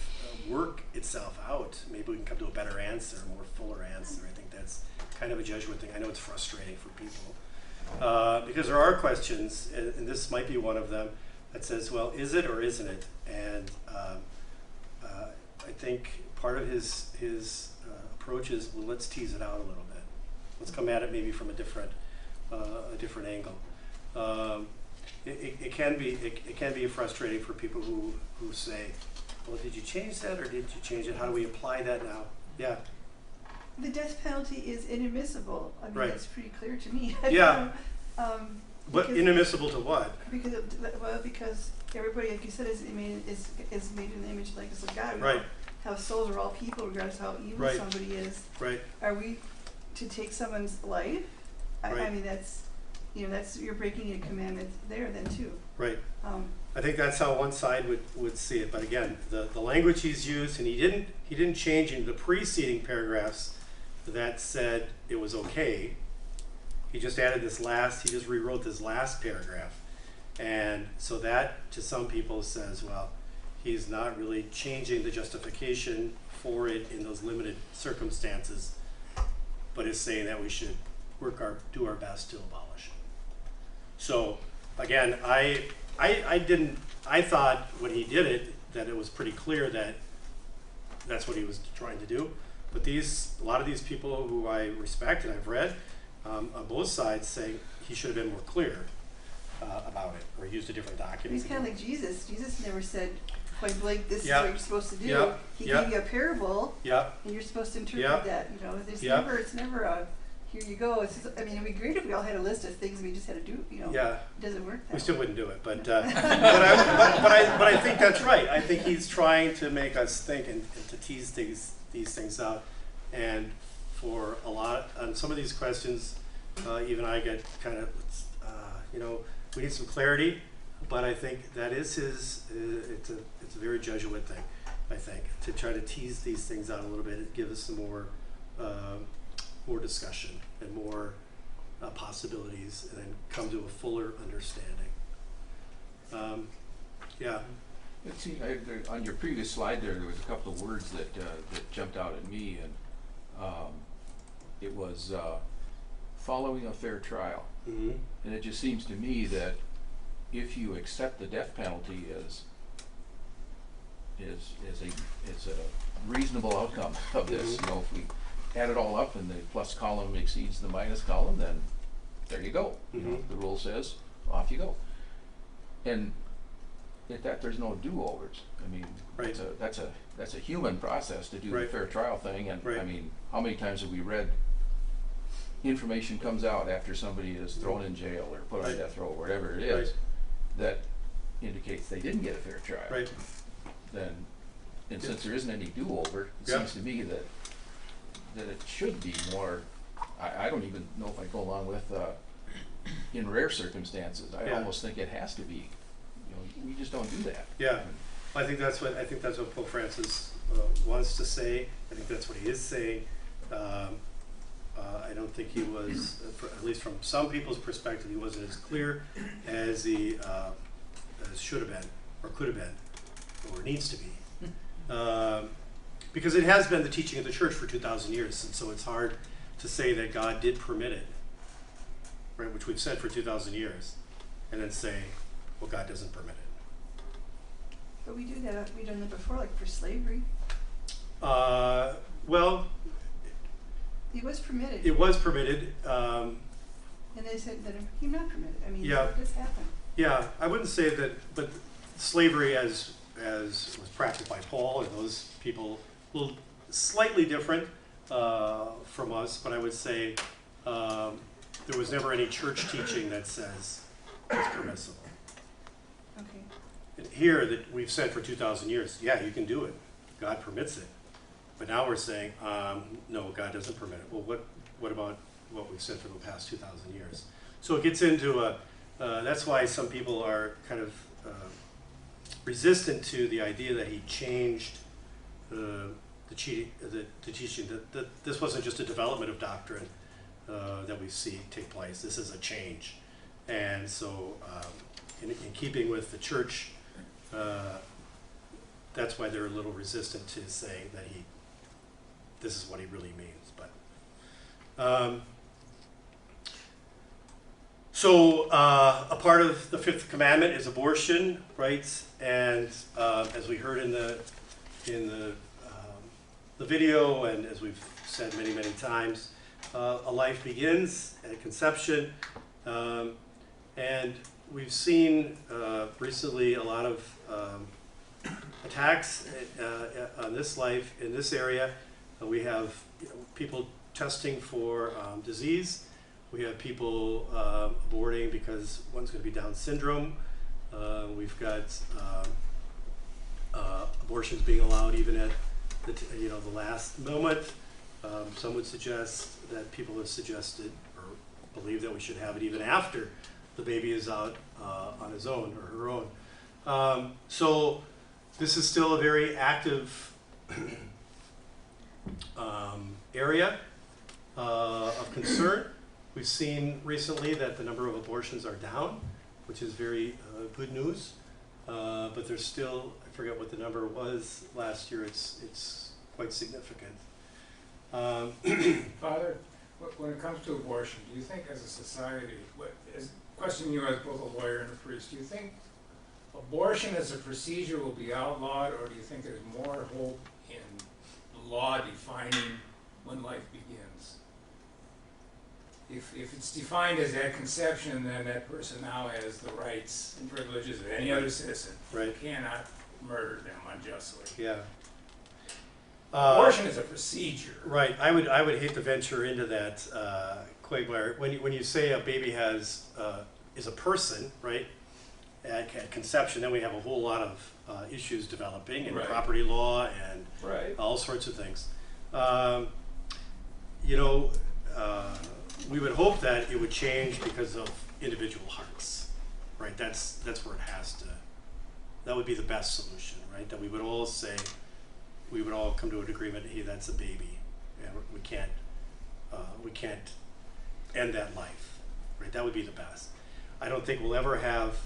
work itself out. Maybe we can come to a better answer, a more fuller answer. I think that's kind of a Jesuit thing. I know it's frustrating for people. Because there are questions, and this might be one of them, that says, well, is it or isn't it? And I think part of his approach is, well, let's tease it out a little bit. Let's come at it maybe from a different angle. It can be frustrating for people who say, well, did you change that or did you change it? How do we apply that now? Yeah. The death penalty is inadmissible. I mean, Right. that's pretty clear to me. Yeah. But because- inadmissible to what? Because everybody, like you said, is made in the image and likeness of God. We Right. all have souls, are all people, regardless of how evil Right. somebody is. Right. Are we to take someone's life? I Right. mean, that's you're breaking a commandment there then too. Right. I think that's how one side would see it. But again, the language he's used, and he didn't change in the preceding paragraphs that said it was okay. He just added he just rewrote this last paragraph. And so that to some people says, well, he's not really changing the justification for it in those limited circumstances, but is saying that we should do our best to abolish it. So again, I thought when he did it that it was pretty clear that that's what he was trying to do. But a lot of these people who I respect and I've read on both sides say he should have been more clear about it, or used a different document. He's kind of like Jesus. Jesus never said point blank, this Yeah. is what you're supposed to do. Yeah. He Yeah. gave you a parable, Yeah. and you're supposed to interpret Yeah. that. You know, Yeah. it's never a here you go. It's just, I mean, it'd be great if we all had a list of things we just had to do. You know, Yeah. it doesn't work that We still way. wouldn't do it, but I think that's right. I think he's trying to make us think and to tease these things out. And for on some of these questions, even I get kind of, we need some clarity. But I think that is it's a very Jesuit thing, I think, to try to tease these things out a little bit and give us some more discussion and more possibilities, and then come to a fuller understanding. Yeah. Let's see, on your previous slide there was a couple of words that jumped out at me, and it was following a fair trial. Mm-hmm. And it just seems to me that if you accept the death penalty as a reasonable outcome of this, Mhm. if we add it all up and the plus column exceeds the minus column, then there you go. Mhm. The rule says off you go. And at that, there's no do-overs. I mean, Right. that's a human process to do the Right. fair trial thing. And Right. I mean, how many times have we read information comes out after somebody is thrown in jail or put on Right. death row, or whatever it is, that indicates they didn't get a fair trial. Right. Then, and since there isn't any do-over, it Yeah. seems to me that it should be more. I don't even know if I go along with in rare circumstances. I Yeah. almost think it has to be. We just don't do that. Yeah. I think that's what Pope Francis wants to say. I think that's what he is saying. I don't think he was, at least from some people's perspective, he wasn't as clear as he as should have been, or could have been, or needs to be. Because it has been the teaching of the church for 2,000 years, and so it's hard to say that God did permit it, right? Which we've said for 2,000 years, and then say, well, God doesn't permit it. But we do that. We've done that before, like for slavery. Well, It was permitted. it was permitted. And they said that he not permitted. I mean, Yeah. what does happen? Yeah, I wouldn't say that, but slavery as as was practiced by Paul, and those people a little slightly different from us, but I would say there was never any church teaching that says it's permissible. Okay. And here that we've said for 2,000 years, yeah, you can do it. God permits it. But now we're saying, no, God doesn't permit it. Well, what about what we've said for the past 2,000 years? So it gets into that's why some people are kind of resistant to the idea that he changed the teaching, that this wasn't just a development of doctrine that we see take place. This is a change. And so in keeping with the church, that's why they're a little resistant to saying that this is what he really means. But so a part of the fifth commandment is abortion, right? And as we heard in the video, and as we've said many, many times, a life begins at conception, and we've seen recently a lot of attacks on this life in this area. We have people testing for disease. We have people aborting because one's going to be Down syndrome. We've got abortions being allowed even at the last moment. Some would suggest that people have suggested or believe that we should have it even after the baby is out on his own or her own. So this is still a very active area of concern. We've seen recently that the number of abortions are down, which is very good news. But there's still, I forget what the number was last year, it's quite significant. Father, when it comes to abortion, do you think as a society, questioning you as both a lawyer and a priest, do you think abortion as a procedure will be outlawed, or do you think there's more hope in the law defining when life begins? If it's defined as at conception, then that person now has the rights and privileges of any other citizen. Right. You cannot murder them unjustly. Yeah. Abortion is a procedure. Right. I would hate to venture into that quagmire. When you say a baby is a person, right? At conception, then we have a whole lot of issues developing in Right. property law and Right. all sorts of things. We would hope that it would change because of individual hearts, right? That's where it has to. That would be the best solution, right? That we would all say, we would all come to an agreement. Hey, that's a baby, and we can't end that life, right? That would be the best. I don't think we'll ever have,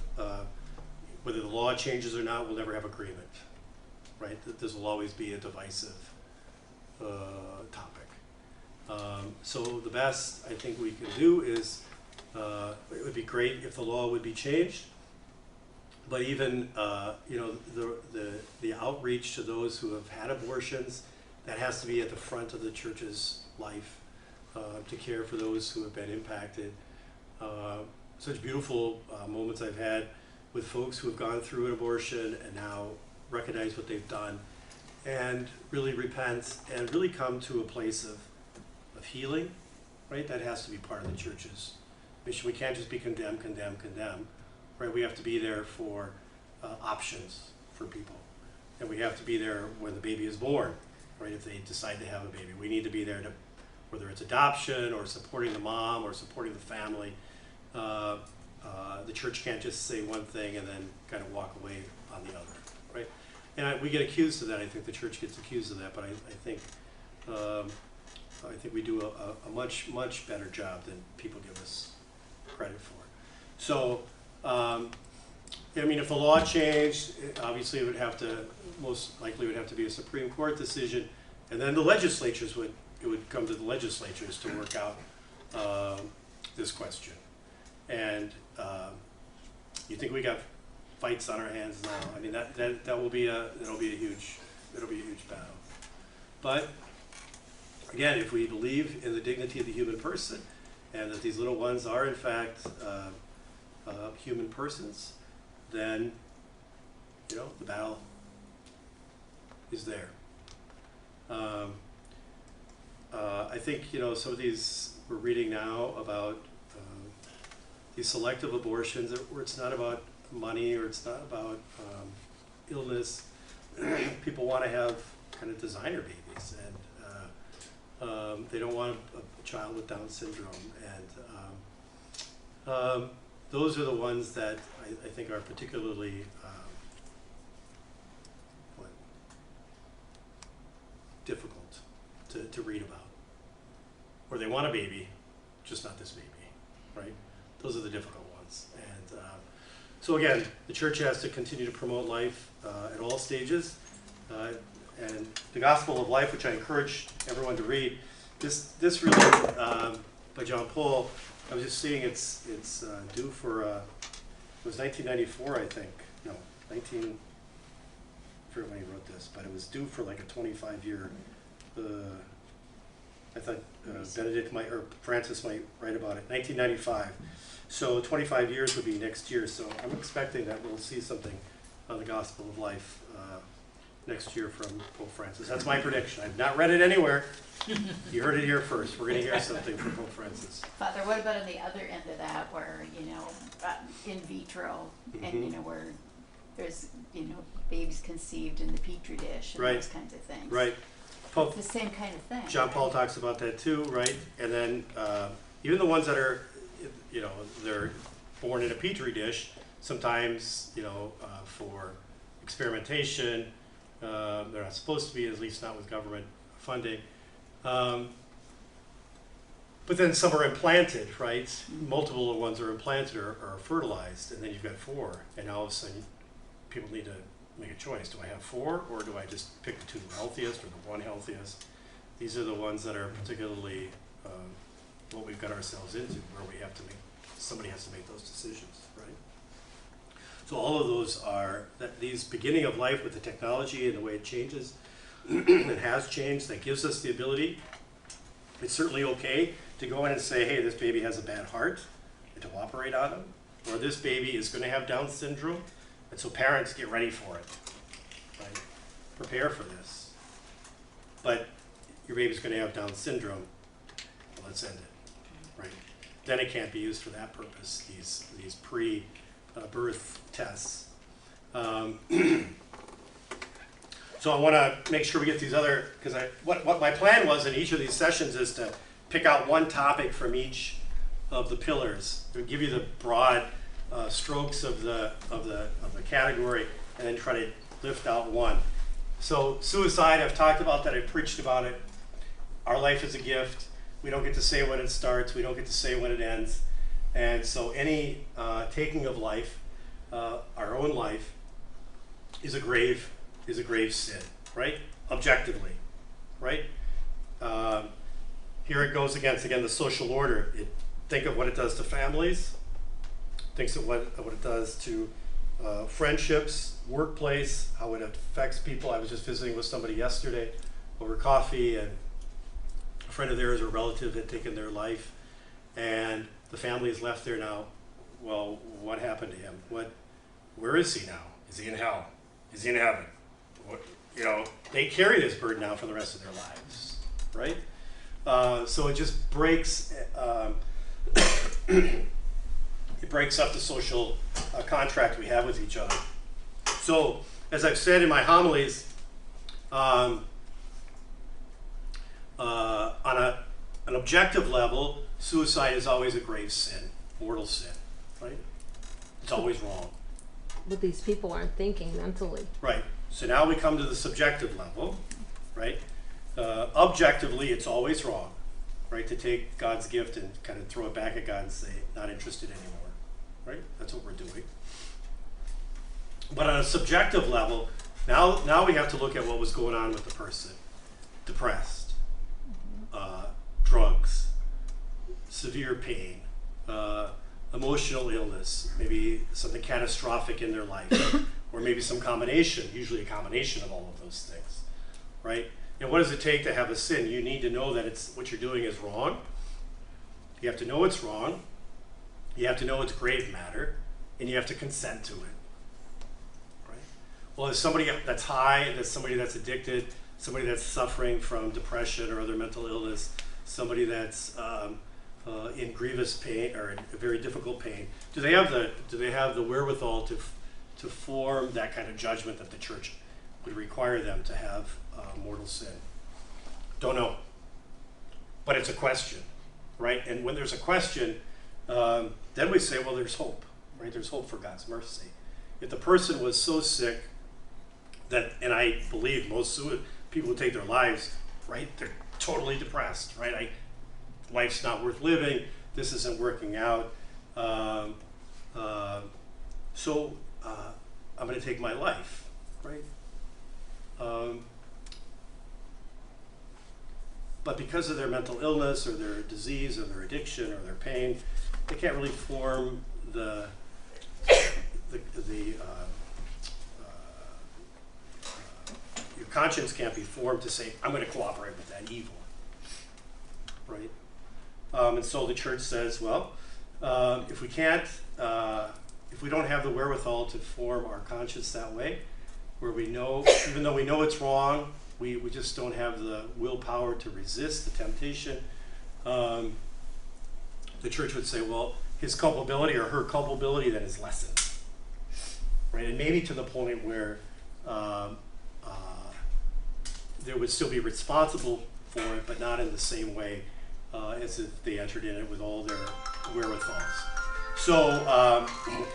whether the law changes or not, we'll never have agreement, right? This will always be a divisive topic. So the best I think we can do is, it would be great if the law would be changed, but even the outreach to those who have had abortions, that has to be at the front of the church's life, to care for those who have been impacted. Such beautiful moments I've had with folks who have gone through an abortion and now recognize what they've done and really repent and really come to a place of healing, right? That has to be part of the church's mission. We can't just be condemn, right? We have to be there for options for people. And we have to be there when the baby is born, right? If they decide to have a baby, we need to be there to, whether it's adoption or supporting the mom or supporting the family. The church can't just say one thing and then kind of walk away on the other, right? And we get accused of that. I think the church gets accused of that, but I think we do a much, much better job than people give us credit for. So, if the law changed, obviously it would have to, most likely would have to be a Supreme Court decision, and then the legislatures it would come to the legislatures to work out this question. And you think we got fights on our hands now? That'll be a huge battle. But again, if we believe in the dignity of the human person, and that these little ones are in fact human persons, then the battle is there. I think, you know, some of these we're reading now about these selective abortions where it's not about money or it's not about illness. People want to have kind of designer babies, and they don't want a child with Down syndrome, and those are the ones that I think are particularly difficult to read about. Or they want a baby, just not this baby, right? Those are the difficult ones. And so again, the church has to continue to promote life at all stages. And the Gospel of Life, which I encourage everyone to read, this really, by John Paul, I was just seeing it's due for, it was 1994, I think. No, I forget when he wrote this, but it was due for like a 25-year, I thought Benedict might, or Francis might write about it, 1995. So 25 years would be next year, so I'm expecting that we'll see something on the Gospel of Life next year from Pope Francis. That's my prediction. I've not read it anywhere. You heard it here first. We're going to hear something from Pope Francis. Father, what about on the other end of that, where, you know, in vitro, and, you know, where there's, you know, babies conceived in the petri dish and Right. those kinds of things? Right. It's the same kind of thing. John Paul talks about that too, right? And then even the ones that are, you know, they're born in a petri dish, sometimes, you know, for experimentation, they're not supposed to be, at least not with government funding. But then some are implanted, right? Multiple ones are implanted or fertilized, and then you've got 4. And now all of a sudden, people need to make a choice. Do I have 4, or do I just pick the 2 healthiest or the 1 healthiest? These are the ones that are particularly what we've got ourselves into, where we have to make, somebody has to make those decisions, right? So all of those are, these beginning of life with the technology and the way it changes, it has changed, that gives us the ability. It's certainly okay to go in and say, hey, this baby has a bad heart, and to operate on him, or this baby is going to have Down syndrome, and so parents get ready for it, right? Prepare for this. But your baby's going to have Down syndrome, well, let's end it, right? Then it can't be used for that purpose, these pre-birth tests. So I want to make sure we get these other, because what my plan was in each of these sessions is to pick out one topic from each of the pillars. It would give you the broad strokes of the category, and then try to lift out one. So suicide, I've talked about that, I've preached about it. Our life is a gift. We don't get to say when it starts, we don't get to say when it ends. And so any taking of life, our own life, is a grave sin, right? Objectively, right? Here it goes again the social order. Think of what it does to families. Think of what it does to friendships, workplace, how it affects people. I was just visiting with somebody yesterday over coffee, and a friend of theirs, a relative, had taken their life, and the family is left there now. Well, what happened to him? Where is he now? Is he in hell? Is he in heaven? You know, they carry this burden now for the rest of their lives, right? So it just breaks. It breaks up the social contract we have with each other. So, as I've said in my homilies, on an objective level, suicide is always a grave sin, mortal sin, right? It's always wrong. But these people aren't thinking mentally. Right. So now we come to the subjective level, right? Objectively, it's always wrong, right? To take God's gift and kind of throw it back at God and say, not interested anymore, right? That's what we're doing. But on a subjective level, now we have to look at what was going on with the person. Depressed, drugs, severe pain, emotional illness, maybe something catastrophic in their life, or maybe some combination, usually a combination of all of those things, right? And what does it take to have a sin? You need to know that what you're doing is wrong. You have to know it's wrong. You have to know it's grave matter, and you have to consent to it, right? well, is somebody that's high, that's somebody that's addicted, somebody that's suffering from depression or other mental illness, somebody that's in grievous pain or in a very difficult pain, do they have the wherewithal to form that kind of judgment that the church would require them to have mortal sin? Don't know. But it's a question, right? And when there's a question, then we say, well, there's hope, right? There's hope for God's mercy. If the person was so sick that, and I believe most people who take their lives, right, they're totally depressed, right? Life's not worth living. This isn't working out. So I'm going to take my life, right? But because of their mental illness or their disease or their addiction or their pain, they can't really form your conscience can't be formed to say, I'm going to cooperate with that evil, right? And so the church says, well, if we can't, if we don't have the wherewithal to form our conscience that way, where we know, even though we know it's wrong, we just don't have the willpower to resist the temptation, the church would say, well, his culpability or her culpability then is lessened, right? And maybe to the point where they would still be responsible for it, but not in the same way as if they entered in it with all their wherewithals. So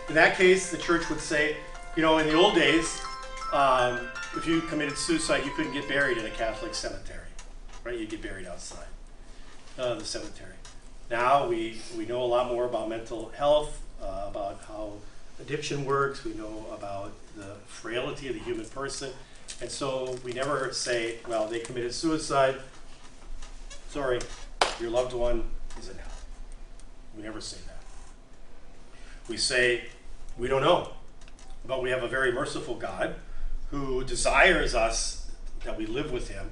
in that case, the church would say, in the old days, if you committed suicide, you couldn't get buried in a Catholic cemetery, right? You'd get buried outside the cemetery. Now we know a lot more about mental health, about how addiction works. We know about the frailty of the human person. And so we never say, well, they committed suicide. Sorry, your loved one is in hell. We never say that. We say, we don't know. But we have a very merciful God who desires us that we live with him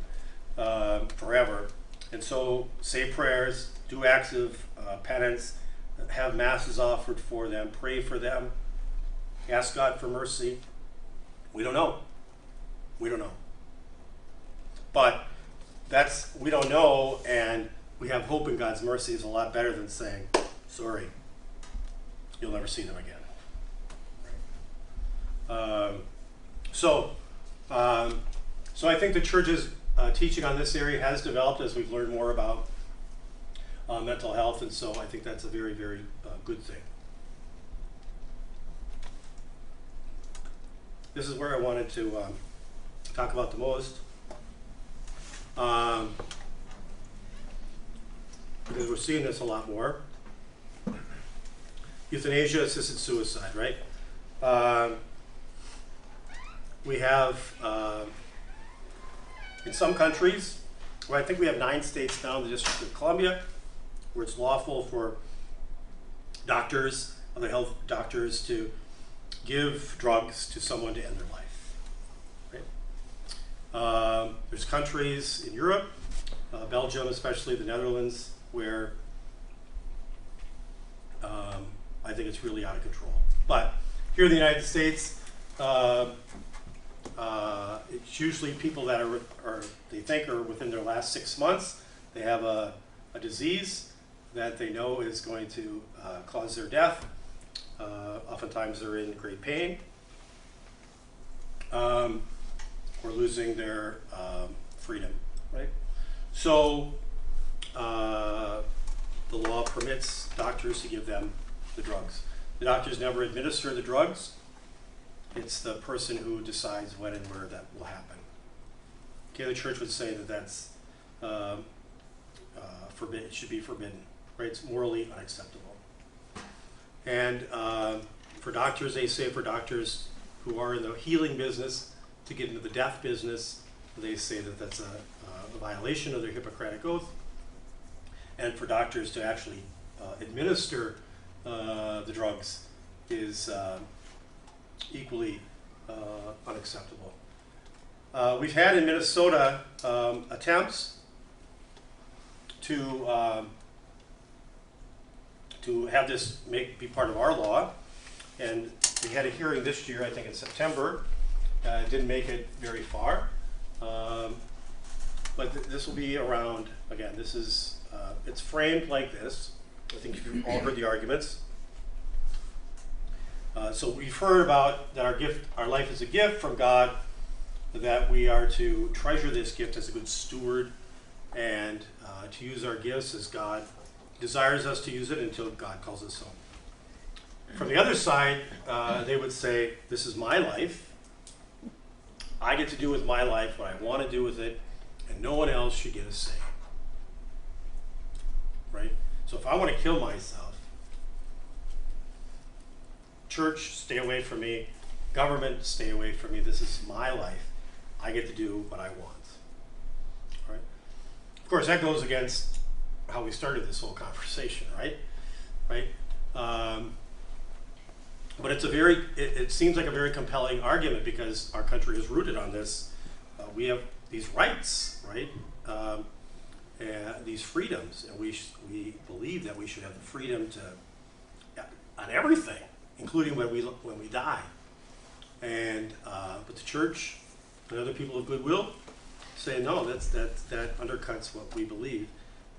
forever. And so say prayers, do acts of penance, have masses offered for them, pray for them, ask God for mercy. We don't know. We don't know. But we don't know, and we have hope in God's mercy is a lot better than saying, sorry, you'll never see them again. So I think the church's teaching on this area has developed as we've learned more about mental health, and so I think that's a very, very good thing. This is where I wanted to talk about the most, because we're seeing this a lot more. Euthanasia, assisted suicide, right? We have, in some countries, well, I think we have 9 states now in the District of Columbia, where it's lawful for doctors, other health doctors, to give drugs to someone to end their life. Right? There's countries in Europe, Belgium especially, the Netherlands, where I think it's really out of control. But here in the United States, it's usually people that they think are within their last 6 months. They have a disease that they know is going to cause their death. Oftentimes they're in great pain, or losing their freedom, right? So the law permits doctors to give them the drugs. The doctors never administer the drugs. It's the person who decides when and where that will happen. Okay, the church would say that that's forbidden. It should be forbidden, right? It's morally unacceptable. And for doctors, they say for doctors who are in the healing business to get into the death business, they say that that's a violation of their Hippocratic oath. And for doctors to actually administer the drugs is equally unacceptable. We've had in Minnesota attempts to have this be part of our law, and we had a hearing this year, I think in September, Didn't make it very far. But this will be around, again, this is, it's framed like this. I think you've all heard the arguments. So we've heard about that our life is a gift from God, that we are to treasure this gift as a good steward, and to use our gifts as God desires us to use it until God calls us home. From the other side, they would say, this is my life. I get to do with my life what I want to do with it, and no one else should get a say. Right? So if I want to kill myself, church, stay away from me. Government, stay away from me. This is my life. I get to do what I want. All right? Of course, that goes against how we started this whole conversation, right? Right? But it's a very, it seems like a very compelling argument because our country is rooted on this. We have these rights, right? And these freedoms, and we believe that we should have the freedom to on everything, including when we die. And but the church and other people of goodwill say no. That undercuts what we believe,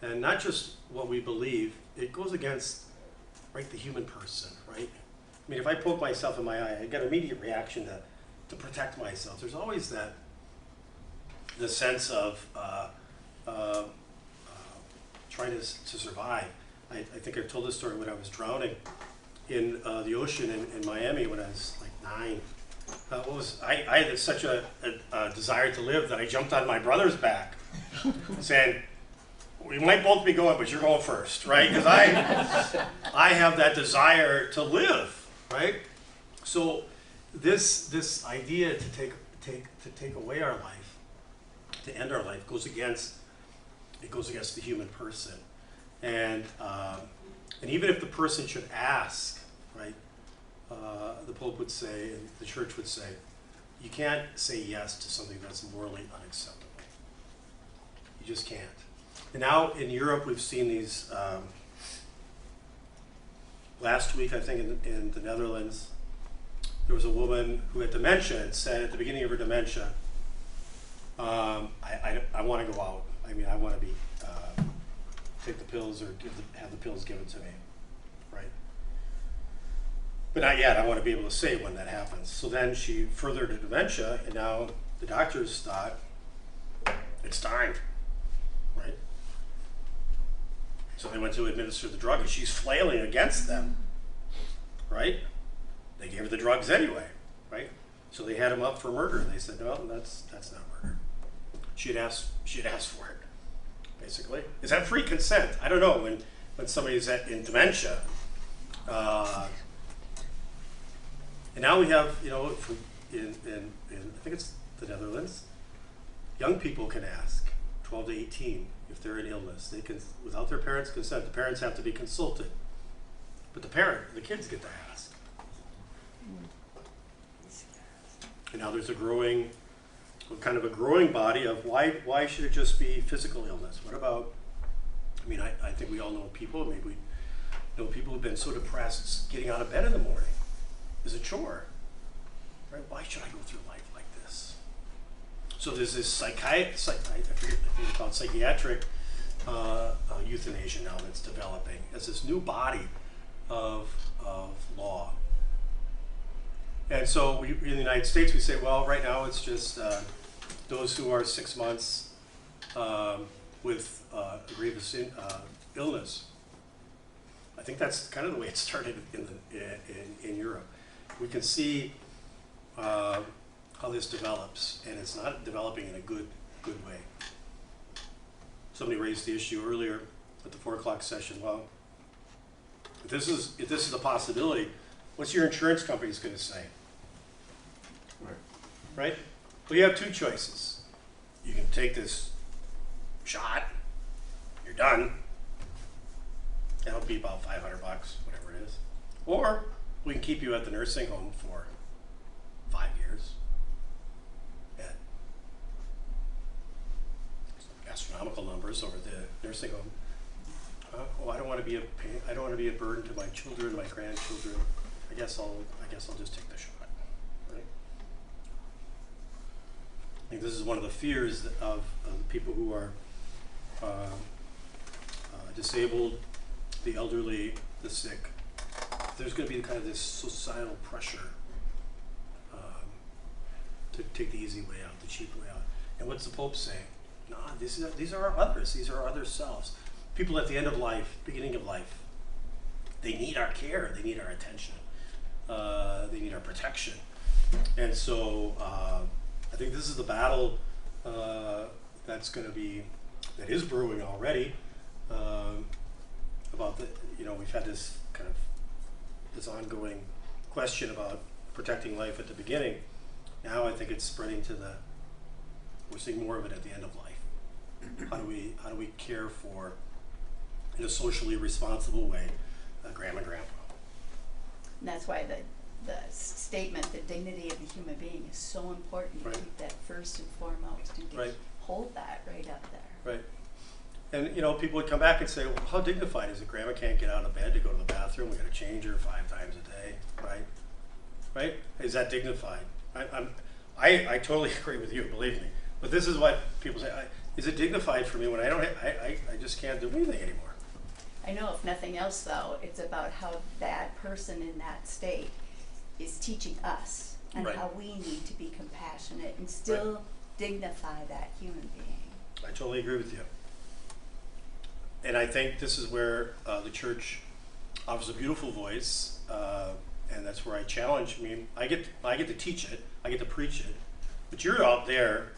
and not just what we believe. It goes against, right, the human person, right? I mean, if I poke myself in my eye, I get an immediate reaction to protect myself. There's always the sense of trying to survive. I think I've told this story when I was drowning in the ocean in Miami when I was like 9. I had such a desire to live that I jumped on my brother's back, saying, "We might both be going, but you're going first," right? Because I have that desire to live, right? So this idea to take away our life, to end our life, goes against the human person, and even if the person should ask, right? The Pope would say, and the Church would say, you can't say yes to something that's morally unacceptable. You just can't. And now in Europe, we've seen these. Last week, I think in the Netherlands, there was a woman who had dementia and said at the beginning of her dementia, I want to go out. I mean, I want to be take the pills or have the pills given to me, right? But not yet. I want to be able to say when that happens. So then she furthered her dementia, and now the doctors thought it's time, right? So they went to administer the drug, and she's flailing against them, right? They gave her the drugs anyway, right? So they had him up for murder, and they said, no, that's not murder. She had asked for it, basically. Is that free consent? I don't know. When somebody's in dementia, and now we have, in I think it's the Netherlands, young people can ask, 12 to 18, if they're in illness. They can, without their parents' consent. The parents have to be consulted, but the kids get to ask. And now there's a growing body of why should it just be physical illness? What about, I mean, I think we all know people, maybe we know people who've been so depressed getting out of bed in the morning is a chore, right? Why should I go through life like this? So there's this I forget it's called psychiatric euthanasia now that's developing as this new body of law. And so in the United States, we say, well, right now it's just those who are 6 months with a grievous illness. I think that's kind of the way it started in Europe. We can see how this develops, and it's not developing in a good way. Somebody raised the issue earlier at the 4 o'clock session. Well, if this is a possibility, what's your insurance company's going to say? Right? Well, you have two choices. You can take this shot, you're done. That'll be about $500, whatever it is. Or we can keep you at the nursing home for 5 years at astronomical numbers over the nursing home. I don't want to be a pain. I don't want to be a burden to my children, my grandchildren. I guess I'll just take the shot, right? think this is one of the fears of people who are disabled, the elderly, the sick. There's going to be kind of this societal pressure to take the easy way out, the cheap way out. And what's the Pope saying? No, these are our others. These are our other selves. People at the end of life, beginning of life, they need our care. They need our attention. They need our protection. And so I think this is the battle that is brewing already about we've had this kind of this ongoing question about protecting life at the beginning. Now I think it's spreading we're seeing more of it at the end of life. How do we care for, in a socially responsible way, grandma and grandpa? And that's why the statement, the dignity of the human being, is so important to Right. keep that first and foremost, and to Right. hold that right up there. Right. And people would come back and say, well, how dignified is it? Grandma can't get out of bed to go to the bathroom. We got to change her 5 times a day, right? Right? Is that dignified? I totally agree with you, believe me. But this is what people say. Is it dignified for me when I just can't do anything anymore? I know, if nothing else though, it's about how that person in that state is teaching us and Right. how we need to be compassionate and still dignify that human being. I totally agree with you. And I think this is where the church offers a beautiful voice, and that's where I challenge. I mean, I get to teach it, I get to preach it, but you're out there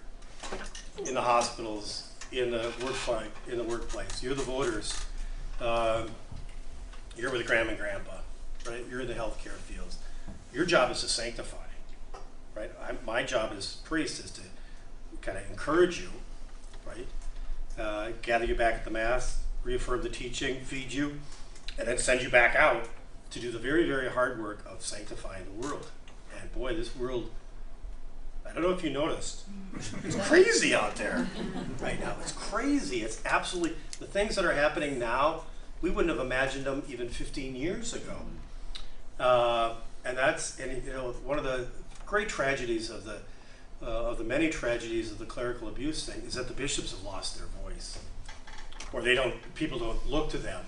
in the hospitals, in the workplace. You're the voters. You're with grandma and grandpa, right? You're in the healthcare fields. Your job is to sanctify, right? My job as priest is to kind of encourage you, right? Gather you back at the Mass, reaffirm the teaching, feed you, and then send you back out to do the very, very hard work of sanctifying the world. And boy, this world, I don't know if you noticed, it's crazy out there right now. It's crazy. It's absolutely, the things that are happening now, we wouldn't have imagined them even 15 years ago. And one of the great tragedies of the many tragedies of the clerical abuse thing is that the bishops have lost their voice, or people don't look to them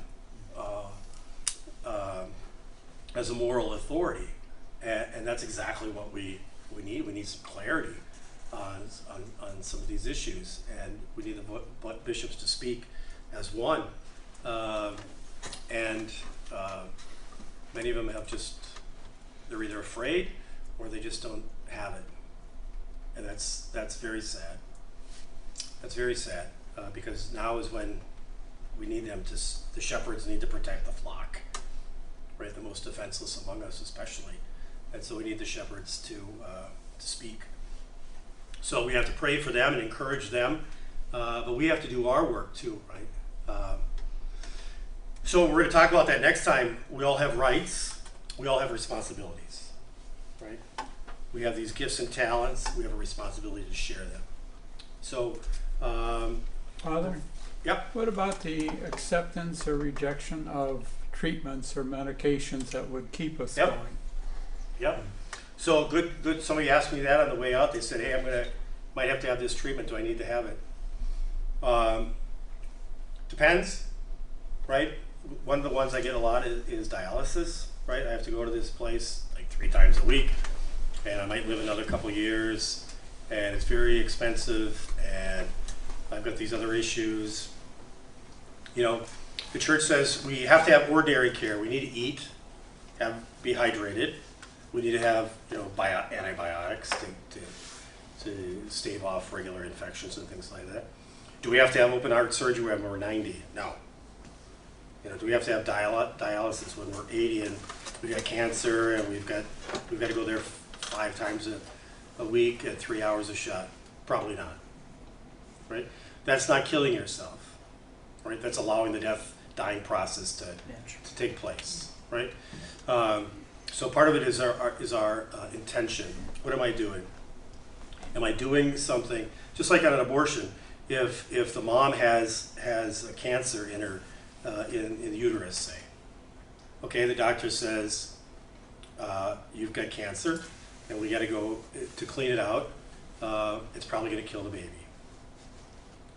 as a moral authority, and that's exactly what we need. We need some clarity on some of these issues, and we need the bishops to speak as one. And many of them they're either afraid or they just don't have it, and that's very sad. That's very sad because now is when we need them the shepherds need to protect the flock, right? The most defenseless among us, especially, and so we need the shepherds to speak. So we have to pray for them and encourage them, but we have to do our work too, right? So we're going to talk about that next time. We all have rights. We all have responsibilities, right? We have these gifts and talents. We have a responsibility to share them. So, Father, yep. what about the acceptance or rejection of treatments or medications that would keep us Yep. going? Yep. So good. Somebody asked me that on the way out. They said, "Hey, might have to have this treatment. Do I need to have it?" Depends, right? One of the ones I get a lot is dialysis, right? I have to go to this place like 3 times a week, and I might live another couple years, and it's very expensive, and I've got these other issues. The church says we have to have ordinary care. We need to eat, be hydrated. We need to have antibiotics to stave off regular infections and things like that. Do we have to have open heart surgery when we're 90? No. Do we have to have dialysis when we're 80 and we got cancer and we've got to go there 5 times a week at 3 hours a shot? Probably not. Right? That's not killing yourself. Right? That's allowing the dying process to take place. Right? So part of it is our intention. What am I doing? Am I doing something just like on an abortion? If the mom has a cancer in her in the uterus, say, okay, the doctor says you've got cancer, and we got to go to clean it out. it's probably going to kill the baby,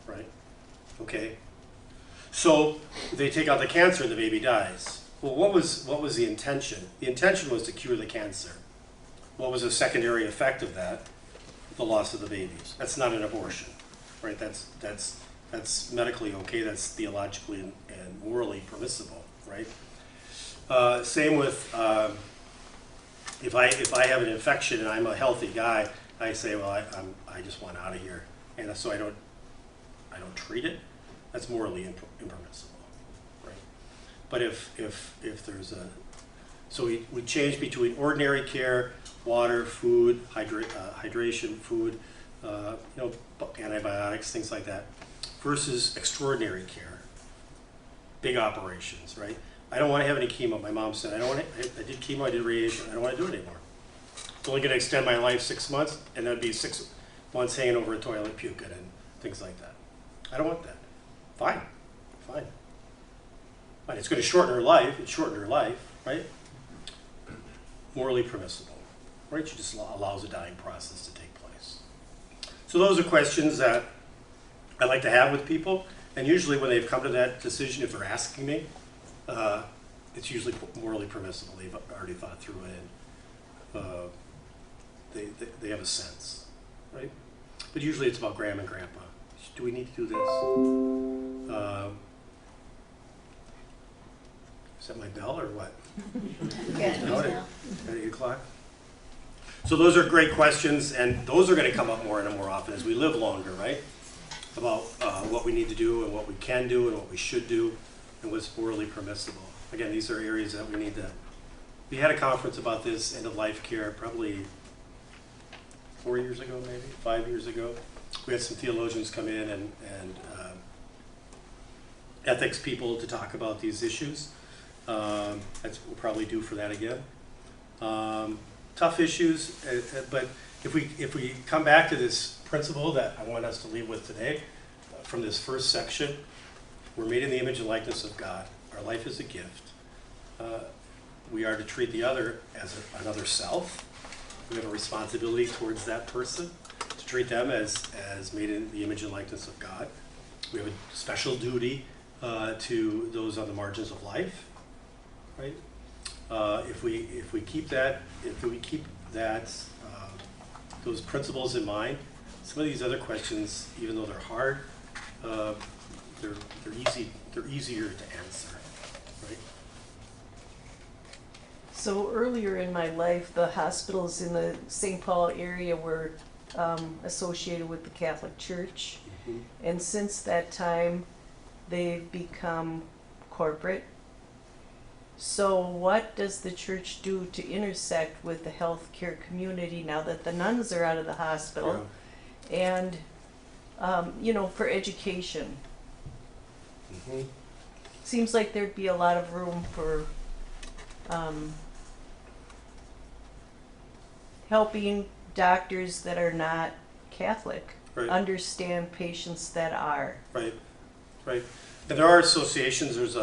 right? Okay. So they take out the cancer and the baby dies. Well, what was the intention? The intention was to cure the cancer. What was the secondary effect of that? The loss of the babies. That's not an abortion, right? That's medically okay. That's theologically and morally permissible, right? Same with if I have an infection and I'm a healthy guy, I say, well, I just want out of here, and so I don't treat it. That's morally impermissible, right? But if there's so we change between ordinary care, water, food, hydration, food, antibiotics, things like that, versus extraordinary care, big operations, right? I don't want to have any chemo. My mom said, I did chemo, I did radiation, I don't want to do it anymore. It's only going to extend my life 6 months, and that'd be 6 months hanging over a toilet puking and things like that. I don't want that. Fine. It's going to shorten her life. It shortened her life, right? Morally permissible, right? She just allows a dying process to take place. So those are questions that I like to have with people, and usually when they've come to that decision, if they're asking me, it's usually morally permissible. They've already thought through it, and they have a sense, right? But usually it's about Grandma and Grandpa. Do we need to do this? Is that my bell or what? Yeah. At 8 o'clock? So those are great questions, and those are going to come up more and more often as we live longer, right? About what we need to do and what we can do and what we should do and what's morally permissible. Again, these are areas that we need to... We had a conference about this, end-of-life care, probably 4 years ago, maybe 5 years ago. We had some theologians come in and ethics people to talk about these issues. We'll probably do for that again. Tough issues, but if we come back to this principle that I want us to leave with today, from this first section, we're made in the image and likeness of God. Our life is a gift. We are to treat the other as another self. We have a responsibility towards that person to treat them as made in the image and likeness of God. We have a special duty to those on the margins of life, right? If we keep that those principles in mind, some of these other questions, even though they're hard, they're easier to answer, right? So earlier in my life, the hospitals in the St. Paul area were associated with the Catholic Church. Mm-hmm. And since that time, they've become corporate. So what does the church do to intersect with the healthcare community now that the nuns are out of the hospital? Yeah. And, for education. Mm-hmm. Seems like there'd be a lot of room for helping doctors that are not Catholic understand patients that are. Right. And there are associations. There's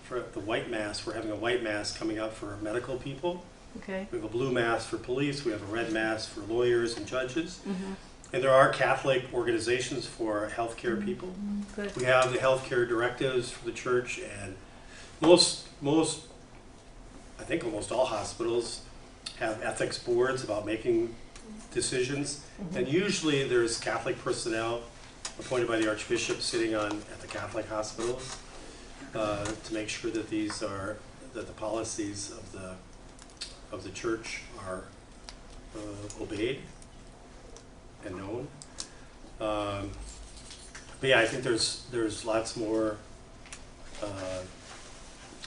for the white mass, we're having a white mass coming up for medical people. Okay. We have a blue mass for police. We have a red mass for lawyers and judges. Mm-hmm. And there are Catholic organizations for healthcare people. Good. We have the healthcare directives for the church, and most, I think almost all hospitals have ethics boards about making decisions. Mm-hmm. And usually there's Catholic personnel appointed by the Archbishop sitting at the Catholic hospitals to make sure that that the policies of the church are obeyed and known. But yeah, I think there's lots more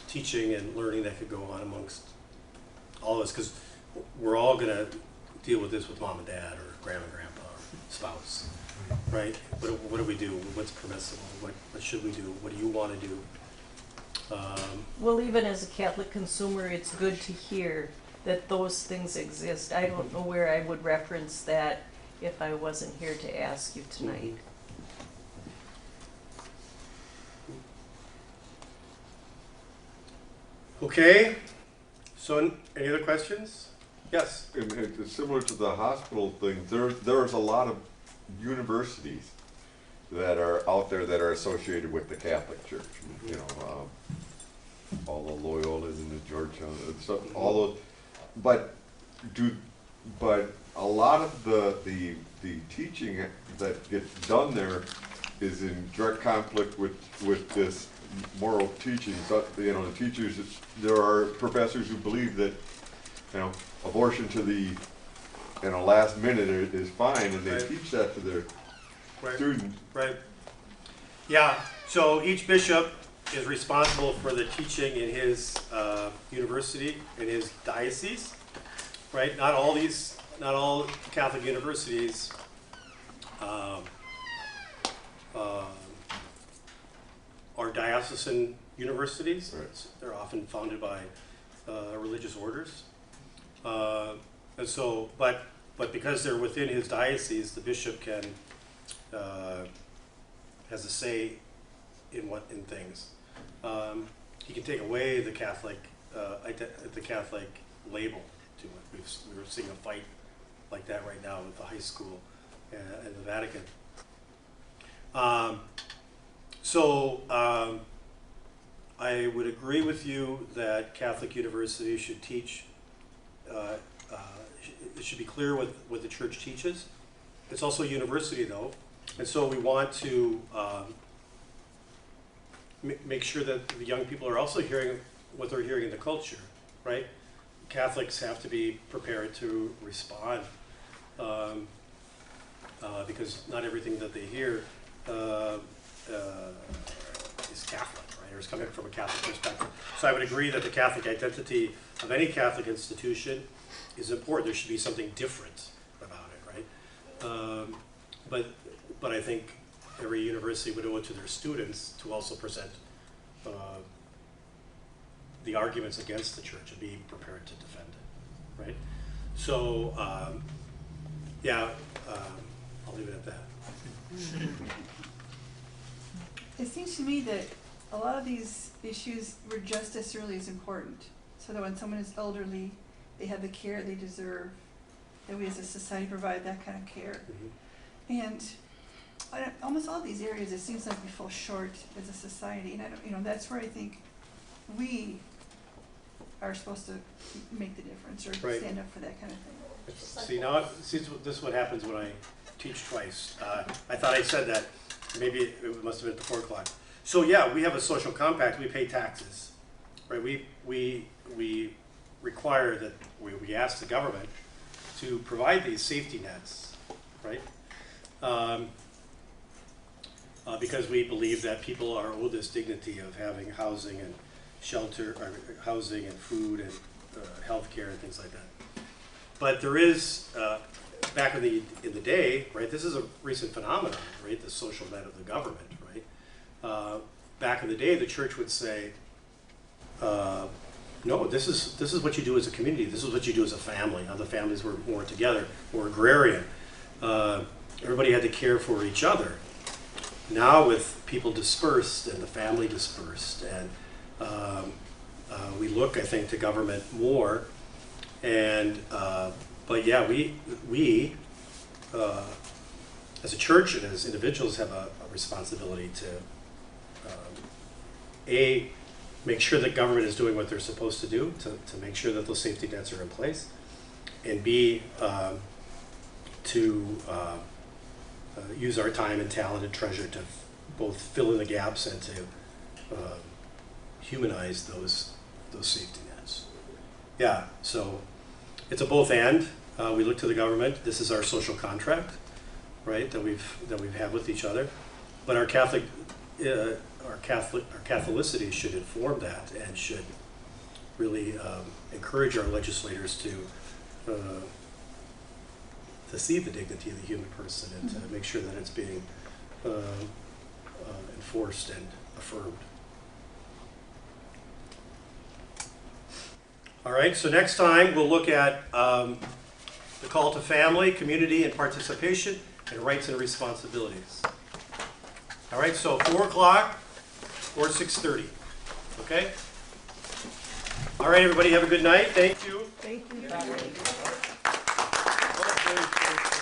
teaching and learning that could go on amongst all of us, because we're all going to deal with this with mom and dad or grandma and grandpa or spouse, right? What do we do? What's permissible? What should we do? What do you want to do? Well, even as a Catholic consumer, it's good to hear that those things exist. I don't know where I would reference that if I wasn't here to ask you tonight. Okay, so any other questions? Yes. And it's similar to the hospital thing. There's a lot of universities that are out there that are associated with the Catholic Church. You know, all the Loyolas and the Georgetown, and stuff, all those. But a lot of the teaching that gets done there is in direct conflict with this moral teaching. So, you know, the teachers, there are professors who believe that, you know, abortion to the, you know, last minute is fine, and they Right. teach that to their students. Right. Yeah, so each bishop is responsible for the teaching in his university, in his diocese, right? Not all Catholic universities are diocesan universities. Right. They're often founded by religious orders. And so, but because they're within his diocese, the bishop can has a say in things. He can take away the Catholic label to it. We were seeing a fight like that right now with the high school and the Vatican. I would agree with you that Catholic universities should teach. It should be clear what the church teaches. It's also a university, though, and so we want to make sure that the young people are also hearing what they're hearing in the culture, right? Catholics have to be prepared to respond because not everything that they hear is Catholic, right, or is coming from a Catholic perspective. So I would agree that the Catholic identity of any Catholic institution is important. There should be something different about it, right? But I think every university would owe it to their students to also present the arguments against the church and be prepared to defend it, right? So, I'll leave it at that. It seems to me that a lot of these issues were just as really as important. So that when someone is elderly, they have the care they deserve, that we as a society provide that kind of care. And almost all these areas, it seems like we fall short as a society, and that's where I think we are supposed to make the difference or Right. stand up for that kind of thing. See, now, this is what happens when I teach twice. I thought I said that. Maybe it must have been at 4 o'clock. So yeah, we have a social compact. We pay taxes, right? We require that we ask the government to provide these safety nets, right? Because we believe that people are owed this dignity of having housing and shelter, or housing and food and health care and things like that. But there is, back in the day, right, this is a recent phenomenon, right, the social net of the government, right? Back in the day, the church would say, no, this is what you do as a community, this is what you do as a family. Now the families were more together, more agrarian. Everybody had to care for each other. Now with people dispersed and the family dispersed, and we look, I think, to government more. And but yeah, we as a church and as individuals have a responsibility to make sure that government is doing what they're supposed to do to make sure that those safety nets are in place, and B, to use our time and talent and treasure to both fill in the gaps and to humanize those safety nets. Yeah, so it's a both and. We look to the government. This is our social contract, right? That we've had with each other. But our Catholicity should inform that and should really encourage our legislators to see the dignity of the human person and to make sure that it's being enforced and affirmed. All right, so next time we'll look at the call to family, community, and participation, and rights and responsibilities. All right, so 4 o'clock or 6:30, okay? All right, everybody, have a good night. Thank you. Thank you. Oh,